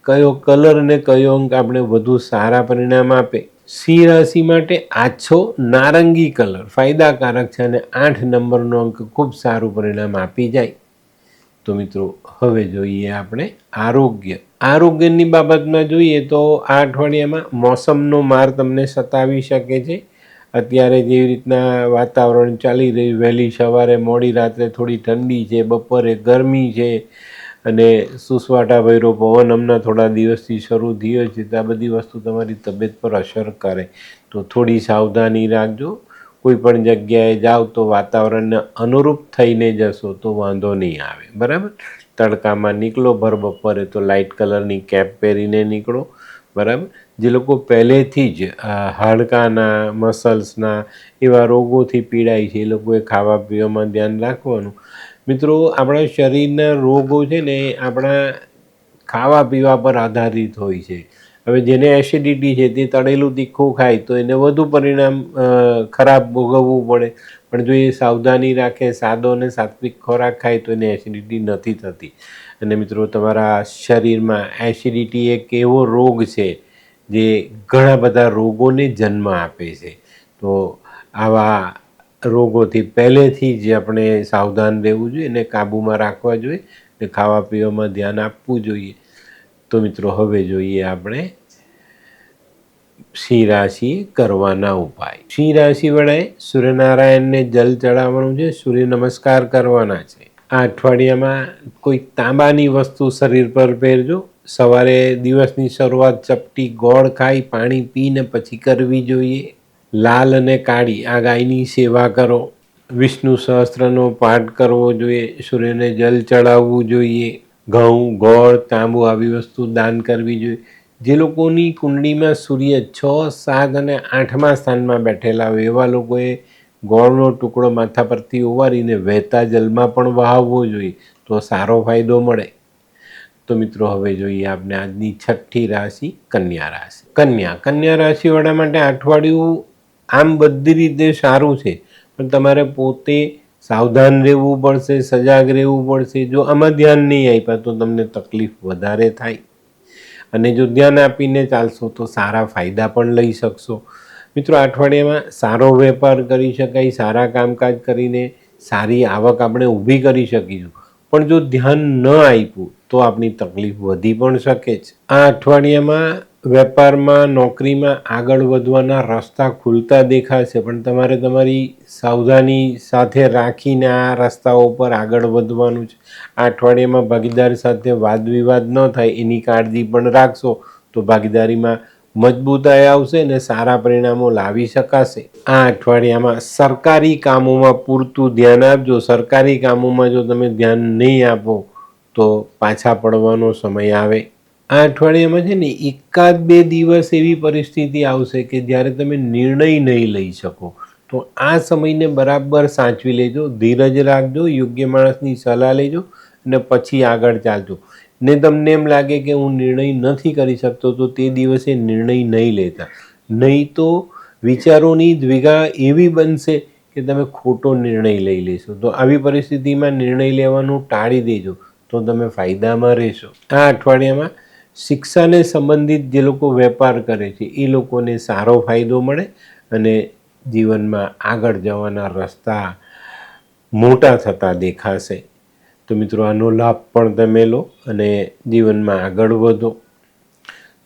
કયો કલર અને કયો અંક આપણે વધુ સારા પરિણામ આપે. સિંહ રાશિ માટે આછો નારંગી કલર ફાયદાકારક છે અને 8 નંબરનો અંક ખૂબ સારું પરિણામ આપી જાય. તો મિત્રો હવે જોઈએ આપણે આરોગ્યની બાબતમાં જોઈએ તો આ અઠવાડિયામાં મોસમનો માર તમને સતાવી શકે છે. અત્યારે જેવી રીતના વાતાવરણ ચાલી રહ્યું, વહેલી સવારે મોડી રાત્રે થોડી ઠંડી છે, બપોરે ગરમી છે અને સુસવાટા ભર્યો પવન હમણાં થોડા દિવસથી શરૂ થયો છે. તો આ બધી વસ્તુ તમારી તબિયત પર અસર કરે તો થોડી સાવધાની રાખજો. કોઈ પણ જગ્યાએ જાઓ તો વાતાવરણને અનુરૂપ થઈને જશો તો વાંધો નહીં આવે, બરાબર. તડકામાં નીકળો ભર બપોરે તો લાઇટ કલરની કેપ પહેરીને નીકળો, બરાબર. જે લોકો પહેલેથી જ હાડકાના મસલ્સના એવા રોગોથી પીડાય છે એ લોકોએ ખાવા પીવામાં ધ્યાન રાખવાનું. મિત્રો આપણા શરીરના રોગો છે ને એ આપણા ખાવા પીવા પર આધારિત હોય છે. હવે જેને એસિડિટી છે તે તળેલું તીખું ખાય તો એને વધુ પરિણામ ખરાબ ભોગવવું પડે. પણ જો એ સાવધાની રાખે, સાદો અને સાત્વિક ખોરાક ખાય તો એને એસિડિટી નથી થતી. અને મિત્રો તમારા શરીરમાં એસિડિટી એક એવો રોગ છે જે ઘણા બધા રોગોને જન્મ આપે છે. તો આવા રોગોથી પહેલેથી જ આપણે સાવધાન રહેવું જોઈએ અને કાબૂમાં રાખવા જોઈએ ને ખાવા પીવામાં ધ્યાન આપવું જોઈએ. તો મિત્રો હવે જોઈએ આપણે સિંહ રાશિ કરવાના ઉપાય. સિંહ રાશિવાળાએ સૂર્યનારાયણને જલ ચડાવવાનું છે, સૂર્ય નમસ્કાર કરવાના છે. આ અઠવાડિયામાં કોઈ તાંબાની વસ્તુ શરીર પર પહેરજો. સવારે દિવસની શરૂઆત ચપટી ગોળ ખાઈ પાણી પીને પછી કરવી જોઈએ. લાલ અને કાળી આ ગાયની સેવા કરો. વિષ્ણુ સહસ્ત્રનો પાઠ કરવો જોઈએ. સૂર્યને જલ ચડાવવું જોઈએ. ઘઉં, ગોળ, તાંબુ આવી વસ્તુ દાન કરવી જોઈએ. જે લોકોની કુંડળીમાં સૂર્ય 6, 7 અને 8મા સ્થાનમાં બેઠેલા હોય એવા લોકોએ ગોળનો ટુકડો માથા પરથી ઓવારીને વહેતા જલમાં પણ વહાવવો જોઈએ તો સારો ફાયદો મળે. તો મિત્રો હવે જોઈએ આપણે આજની છઠ્ઠી રાશિ કન્યા રાશિ. કન્યા રાશિવાળા માટે અઠવાડિયું આમ બધી રીતે સારું છે, પણ તમારે પોતે સાવધાન રહેવું પડશે, સજાગ રહેવું પડશે. જો આમાં ધ્યાન નહીં આપ્યા તો તમને તકલીફ વધારે થાય અને જો ધ્યાન આપીને ચાલશો તો સારા ફાયદા પણ લઈ શકશો. મિત્રો અઠવાડિયામાં સારો વેપાર કરી શકાય. સારા કામકાજ કરીને સારી આવક આપણે ઊભી કરી શકીશું. પણ જો ધ્યાન ન આપ્યું તો આપણી તકલીફ વધી પણ શકે છે. આ અઠવાડિયામાં વેપારમાં, નોકરીમાં આગળ વધવાના રસ્તા ખુલતા દેખાશે, પણ તમારે તમારી સાવધાની સાથે રાખીને આ રસ્તાઓ પર આગળ વધવાનું છે. આ અઠવાડિયામાં ભાગીદાર સાથે વાદ વિવાદ ન થાય એની કાળજી પણ રાખશો તો ભાગીદારીમાં મજબૂતાઈ આવશે અને સારા પરિણામો લાવી શકાશે. આ અઠવાડિયામાં સરકારી કામોમાં પૂરતું ધ્યાન આપજો. સરકારી કામોમાં જો તમે ધ્યાન નહીં આપો તો પાછા પડવાનો સમય આવે. આ અઠવાડિયામાં છે ને 1-2 દિવસ એવી પરિસ્થિતિ આવશે કે જ્યારે તમે નિર્ણય નહીં લઈ શકો. તો આ સમયને બરાબર સાચવી લેજો, ધીરજ રાખજો, યોગ્ય માણસની સલાહ લેજો અને પછી આગળ ચાલજો. ને તમને એમ લાગે કે હું નિર્ણય નથી કરી શકતો તો તે દિવસે નિર્ણય નહીં લેતા. નહીં તો વિચારોની દ્વિગા એવી બનશે કે તમે ખોટો નિર્ણય લઈ લેશો. તો આવી પરિસ્થિતિમાં નિર્ણય લેવાનું ટાળી દેજો તો તમે ફાયદામાં રહેશો. આ અઠવાડિયામાં શિક્ષાને સંબંધિત જે લોકો વેપાર કરે છે એ લોકોને સારો ફાયદો મળે અને જીવનમાં આગળ જવાના રસ્તા મોટા થતા દેખાશે. તો મિત્રો, આનો લાભ પણ તમે લો અને જીવનમાં આગળ વધો.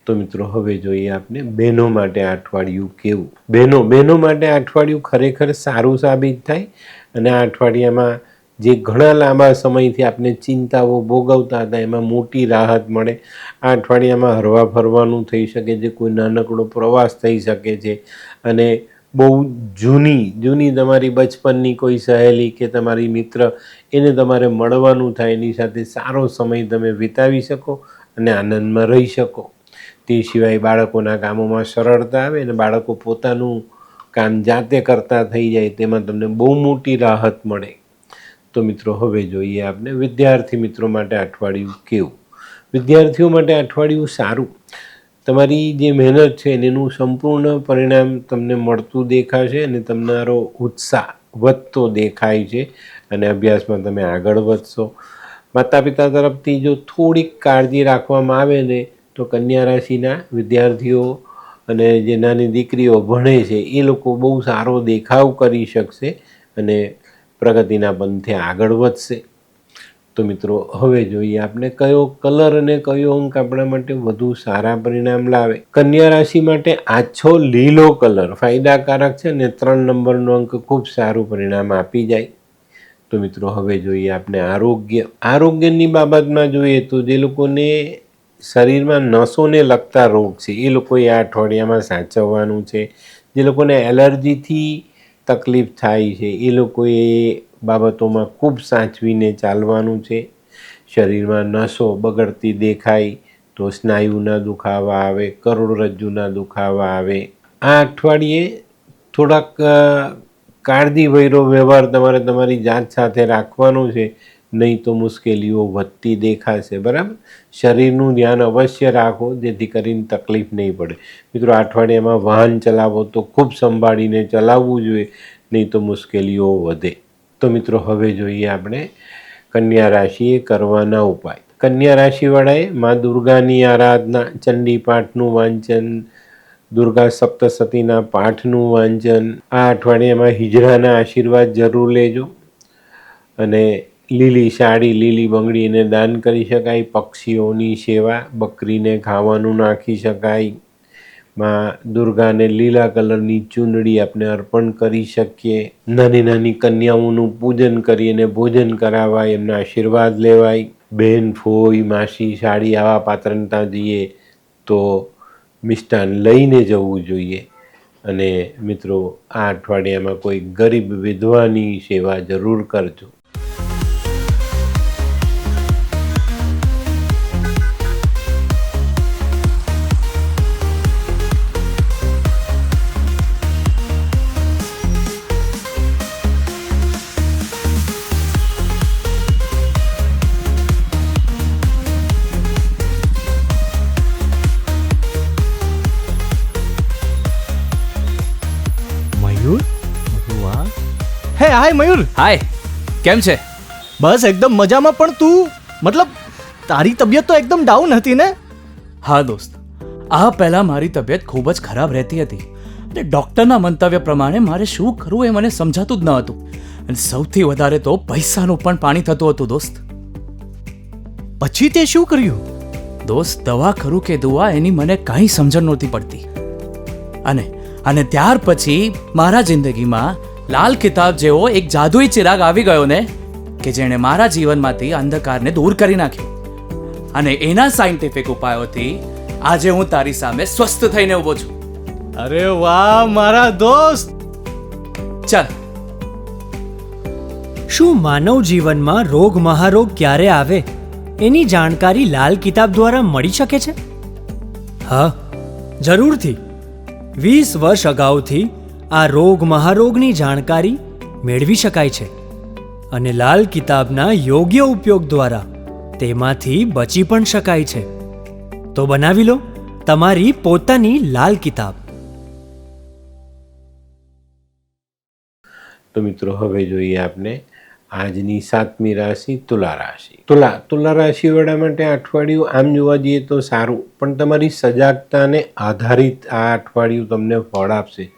તો મિત્રો, હવે જોઈએ આપણે બહેનો માટે આ અઠવાડિયું કેવું. બહેનો માટે આ અઠવાડિયું ખરેખર સારું સાબિત થાય અને આ અઠવાડિયામાં જે ઘણા લાંબા સમયથી આપણે ચિંતાઓ ભોગવતા હતા એમાં મોટી રાહત મળે. આ અઠવાડિયામાં હરવા ફરવાનું થઈ શકે છે, કોઈ નાનકડો પ્રવાસ થઈ શકે છે અને બહુ જૂની તમારી બચપનની કોઈ સહેલી કે તમારી મિત્ર એને તમારે મળવાનું થાય, એની સાથે સારો સમય તમે વિતાવી શકો અને આનંદમાં રહી શકો. તે સિવાય બાળકોના કામોમાં સરળતા આવે અને બાળકો પોતાનું કામ જાતે કરતા થઈ જાય તેમાં તમને બહુ મોટી રાહત મળે. તો મિત્રો, હવે જોઈએ આપણે વિદ્યાર્થી મિત્રો માટે અઠવાડિયું કેવું. વિદ્યાર્થીઓ માટે અઠવાડિયું સારું. તમારી જે મહેનત છે એનું સંપૂર્ણ પરિણામ તમને મળતું દેખાશે અને તમારો ઉત્સાહ વધતો દેખાય છે અને અભ્યાસમાં તમે આગળ વધશો. માતા પિતા તરફથી જો થોડીક કાળજી રાખવામાં આવે ને તો કન્યા રાશિના વિદ્યાર્થીઓ અને જે નાની દીકરીઓ ભણે છે એ લોકો બહુ સારો દેખાવ કરી શકશે અને પ્રગતિના પંથે આગળ વધશે. તો મિત્રો, હવે જોઈએ આપણે કયો કલર અને કયો અંક આપણા માટે વધુ સારા પરિણામ લાવે. કન્યા રાશિ માટે આછો લીલો કલર ફાયદાકારક છે અને 3 નંબરનો અંક ખૂબ સારું પરિણામ આપી જાય. તો મિત્રો, હવે જોઈએ આપણે આરોગ્યની બાબતમાં જોઈએ તો જે લોકોને શરીરમાં નસોને લગતા રોગ છે એ લોકોએ આ અઠવાડિયામાં સાચવવાનું છે. જે લોકોને એલર્જીથી તકલીફ થાય છે એ લોકોએ બાબતોમાં ખૂબ સાચવીને ચાલવાનું છે. શરીરમાં નસો બગડતી દેખાય તો સ્નાયુના દુખાવા આવે, કરોડરજ્જુના દુખાવા આવે. આ અઠવાડિયે થોડાક કાળજીભર્યો વ્યવહાર તમારે તમારી જાત સાથે રાખવાનો છે, નહીં તો મુશ્કેલીઓ વધતી દેખાશે. બરાબર, શરીરનું ધ્યાન અવશ્ય રાખો જેથી કરીને તકલીફ નહીં પડે. મિત્રો, આ અઠવાડિયામાં વાહન ચલાવો તો ખૂબ સંભાળીને ચલાવવું જોઈએ, નહીં તો મુશ્કેલીઓ વધે. તો મિત્રો, હવે જોઈએ આપણે કન્યા રાશિએ કરવાના ઉપાય. કન્યા રાશિવાળાએ મા દુર્ગાની આરાધના, ચંડી પાઠનું વાંચન, દુર્ગા સપ્તસતીના પાઠનું વાંચન. આ અઠવાડિયામાં હિજડાના આશીર્વાદ જરૂર લેજો અને લીલી સાડી, લીલી બંગડીને દાન કરી શકાય. પક્ષીઓની સેવા, બકરીને ખાવાનું નાખી શકાય. માં દુર્ગાને લીલા કલરની ચૂંદડી આપણે અર્પણ કરી શકીએ. નાની નાની કન્યાઓનું પૂજન કરી અને ભોજન કરાવાય, એમના આશીર્વાદ લેવાય. બહેન, ફોઈ, માસી, સાડી આવા પાત્રતા જઈએ તો મિષ્ટાન લઈને જવું જોઈએ. અને મિત્રો, આ અઠવાડિયામાં કોઈ ગરીબ વિધવાની સેવા જરૂર કરજો. હે હાય મયુર. હાય, કેમ છે? બસ એકદમ મજામાં. પણ તું મતલબ તારી તબિયત તો એકદમ ડાઉન હતી ને? હા દોસ્ત, આ પહેલાં મારી તબિયત ખૂબ જ ખરાબ રહેતી હતી અને ડૉક્ટરના મંતવ્ય પ્રમાણે મારે શું કરવું એ મને સમજાતું જ ન હતું. અને સૌથી વધારે તો પૈસાનું પણ પાણી થતું હતું દોસ્ત. પછી તે શું કર્યું? દોસ્ત, દવા કરું કે દુઆ એની મને કાંઈ સમજણ નહોતી પડતી. અને ત્યાર પછી મારા જિંદગીમાં લાલ કિતાબ જેવો એક જાદુઈ ચિરાગ આવી ગયો ને કે જેણે મારા જીવનમાંથી અંધકારને દૂર કરી નાખ્યો. અને એના સાયન્ટિફિક ઉપાયોથી આજે હું તારી સામે સ્વસ્થ થઈને ઊભો છું. અરે વાહ મારા દોસ્ત. ચાલ. શું માનવ જીવનમાં રોગ મહારોગ ક્યારે આવે એની જાણકારી લાલ કિતાબ દ્વારા મળી શકે છે? હા, જરૂરથી. 20 વર્ષ અગાઉથી આ રોગ મહારોગની જાણકારી મેળવી શકાય છે અને લાલ કિતાબના યોગ્ય ઉપયોગ દ્વારા તેમાંથી બચી પણ શકાય છે. તો બનાવી લો તમારી પોતાની લાલ કિતાબ. તો મિત્રો હવે જોઈએ આપણે આજની 7મી રાશિ તુલા રાશિ. તુલા રાશિવાળા માટે આ અઠવાડિયું આમ જોવા જઈએ તો સારું, પણ તમારી સજાગતાને આધારિત આ અઠવાડિયું તમને ફળ આપશે.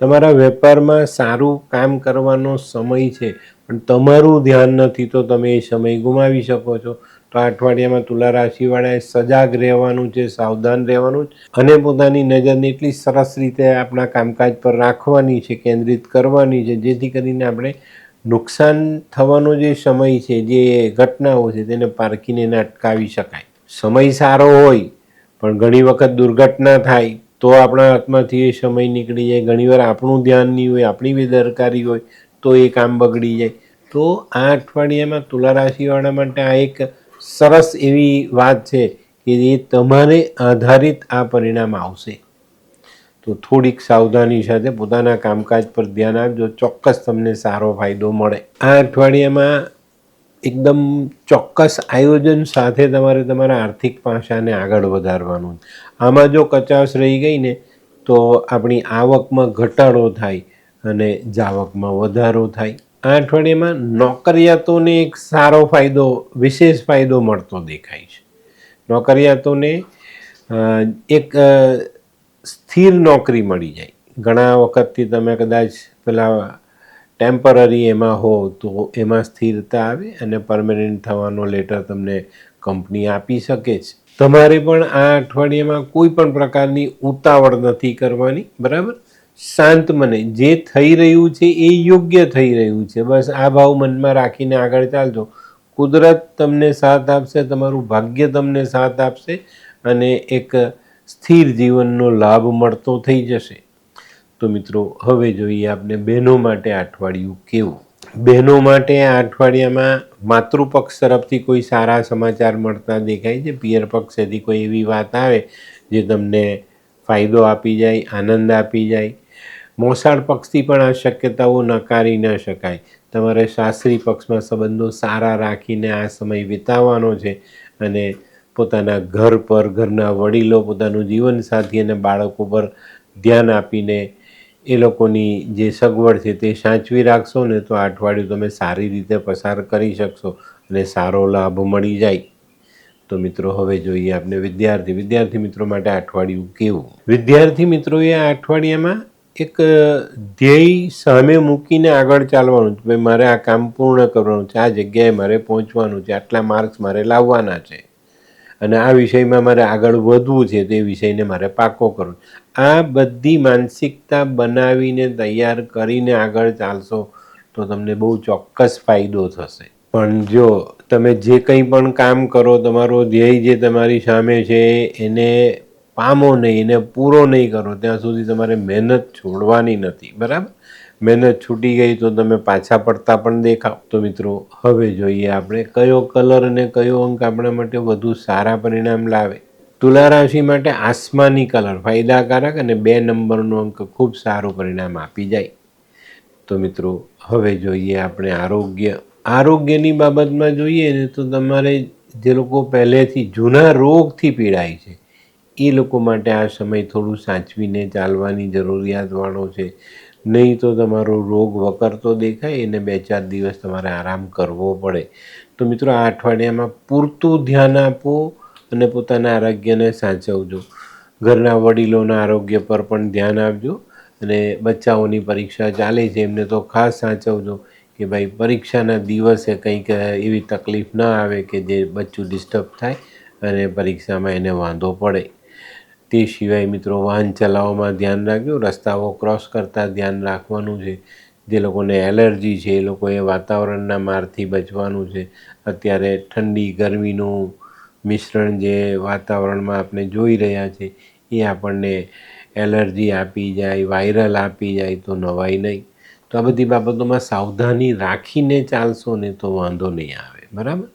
તમારા વેપારમાં સારું કામ કરવાનો સમય છે, પણ તમારું ધ્યાન નથી તો તમે એ સમય ગુમાવી શકો છો. તો આ અઠવાડિયામાં તુલા રાશિવાળાએ સજાગ રહેવાનું છે, સાવધાન રહેવાનું છે, અને પોતાની નજરને એટલી સરસ રીતે આપણા કામકાજ પર રાખવાની છે, કેન્દ્રિત કરવાની છે, જેથી કરીને આપણે નુકસાન થવાનો જે સમય છે, જે ઘટનાઓ છે, તેને પારખીને એને અટકાવી શકાય. સમય સારો હોય પણ ઘણી વખત દુર્ઘટના થાય તો આપણા હાથમાંથી એ સમય નીકળી જાય. ઘણીવાર આપણું ધ્યાન નહીં હોય, આપણી બેદરકારી હોય તો એ કામ બગડી જાય. તો આ અઠવાડિયામાં તુલા રાશિવાળા માટે આ એક સરસ એવી વાત છે કે એ તમારે આધારિત આ પરિણામ આવશે. તો થોડીક સાવધાની સાથે પોતાના કામકાજ પર ધ્યાન આપજો, ચોક્કસ તમને સારો ફાયદો મળે. આ અઠવાડિયામાં એકદમ ચોક્કસ આયોજન સાથે તમારે તમારા આર્થિક પાસાને આગળ વધારવાનું. આમાં જો કચાશ રહી ગઈ ને તો આપણી આવકમાં ઘટાડો થાય અને જાવકમાં વધારો થાય. આ અઠવાડિયામાં નોકરિયાતોને એક સારો ફાયદો, વિશેષ ફાયદો મળતો દેખાય છે. નોકરિયાતોને એક સ્થિર નોકરી મળી જાય. ઘણા વખતથી તમે કદાચ પેલા ટેમ્પરરી એમાં હો તો એમાં સ્થિરતા આવે અને પરમેનન્ટ થવાનો લેટર તમને કંપની આપી શકે છે. તમારે પણ આ અઠવાડિયામાં કોઈ પણ પ્રકારની ઉતાવળ નથી કરવાની, બરાબર? શાંત મને જે થઈ રહ્યું છે એ યોગ્ય થઈ રહ્યું છે, બસ આ ભાવ મનમાં રાખીને આગળ ચાલજો. કુદરત તમને સાથ આપશે, તમારું ભાગ્ય તમને સાથ આપશે અને એક સ્થિર જીવનનો લાભ મળતો થઈ જશે. તો મિત્રો હવે જોઈએ આપણે બહેનો માટે આ અઠવાડિયું કેવું. બહેનો માટે આ અઠવાડિયામાં માતૃપક્ષ તરફથી કોઈ સારા સમાચાર મળતા દેખાય છે. પિયર પક્ષેથી કોઈ એવી વાત આવે જે તમને ફાયદો આપી જાય, આનંદ આપી જાય. મોસાળ પક્ષથી પણ આ શક્યતાઓ નકારી ન શકાય. તમારે સાસરી પક્ષમાં સંબંધો સારા રાખીને આ સમય વિતાવવાનો છે અને પોતાના ઘર પર, ઘરના વડીલો, પોતાનું જીવનસાથી અને બાળકો પર ધ્યાન આપીને એ લોકોની જે સગવડ છે તે સાચવી રાખશો ને તો આ અઠવાડિયું તમે સારી રીતે પસાર કરી શકશો અને સારો લાભ મળી જાય. તો મિત્રો હવે જોઈએ આપણે વિદ્યાર્થી મિત્રો માટે આ અઠવાડિયું કેવું. વિદ્યાર્થી મિત્રોએ આ અઠવાડિયામાં એક ધ્યેય સામે મૂકીને આગળ ચાલવાનું છે. ભાઈ મારે આ કામ પૂર્ણ કરવાનું છે, આ જગ્યાએ મારે પહોંચવાનું છે, આટલા માર્ક્સ મારે લાવવાના છે અને આ વિષયમાં મારે આગળ વધવું છે, તે વિષયને મારે પાકો કરવો. આ બધી માનસિકતા બનાવીને તૈયાર કરીને આગળ ચાલશો તો તમને બહુ ચોક્કસ ફાયદો થશે. પણ જો તમે જે કંઈ પણ કામ કરો, તમારો ધ્યેય જે તમારી સામે છે એને પામો નહીં, એને પૂરો નહીં કરો ત્યાં સુધી તમારે મહેનત છોડવાની નથી, બરાબર? મહેનત છૂટી ગઈ તો તમે પાછા પડતા પણ દેખાવ. તો મિત્રો હવે જોઈએ આપણે કયો કલર અને કયો અંક આપણા માટે વધુ સારા પરિણામ લાવે. તુલા રાશિ માટે આસમાની કલર ફાયદાકારક અને 2 નંબરનો અંક ખૂબ સારું પરિણામ આપી જાય. તો મિત્રો હવે જોઈએ આપણે આરોગ્યની બાબતમાં જોઈએ ને તો તમારે જે લોકો પહેલેથી જૂના રોગથી પીડાય છે એ લોકો માટે આ સમય થોડું સાચવીને ચાલવાની જરૂરિયાતવાળો છે. નહીં તો તમારો રોગ વકરતો દેખાય એને 2-4 દિવસ તમારે આરામ કરવો પડે. તો મિત્રો આ અઠવાડિયામાં પૂરતું ધ્યાન આપો અને પોતાના આરોગ્યને સાચવજો. ઘરના વડીલોના આરોગ્ય પર પણ ધ્યાન આપજો અને બચ્ચાઓની પરીક્ષા ચાલે છે એમને તો ખાસ સાચવજો કે ભાઈ પરીક્ષાના દિવસે કંઈક એવી તકલીફ ન આવે કે જે બચ્ચું ડિસ્ટર્બ થાય અને પરીક્ષામાં એને વાંધો પડે. તે સિવાય મિત્રો વાહન ચલાવવામાં ધ્યાન રાખજો. રસ્તાઓ ક્રોસ કરતાં ધ્યાન રાખવાનું છે. જે લોકોને એલર્જી છે એ લોકોએ વાતાવરણના મારથી બચવાનું છે. અત્યારે ઠંડી ગરમીનું મિશ્રણ જે વાતાવરણમાં આપણે જોઈ રહ્યા છે એ આપણને એલર્જી આપી જાય, વાયરલ આપી જાય તો નવાઈ નહીં. તો આ બધી બાબતોમાં સાવધાની રાખીને ચાલશો ને તો વાંધો નહીં આવે, બરાબર?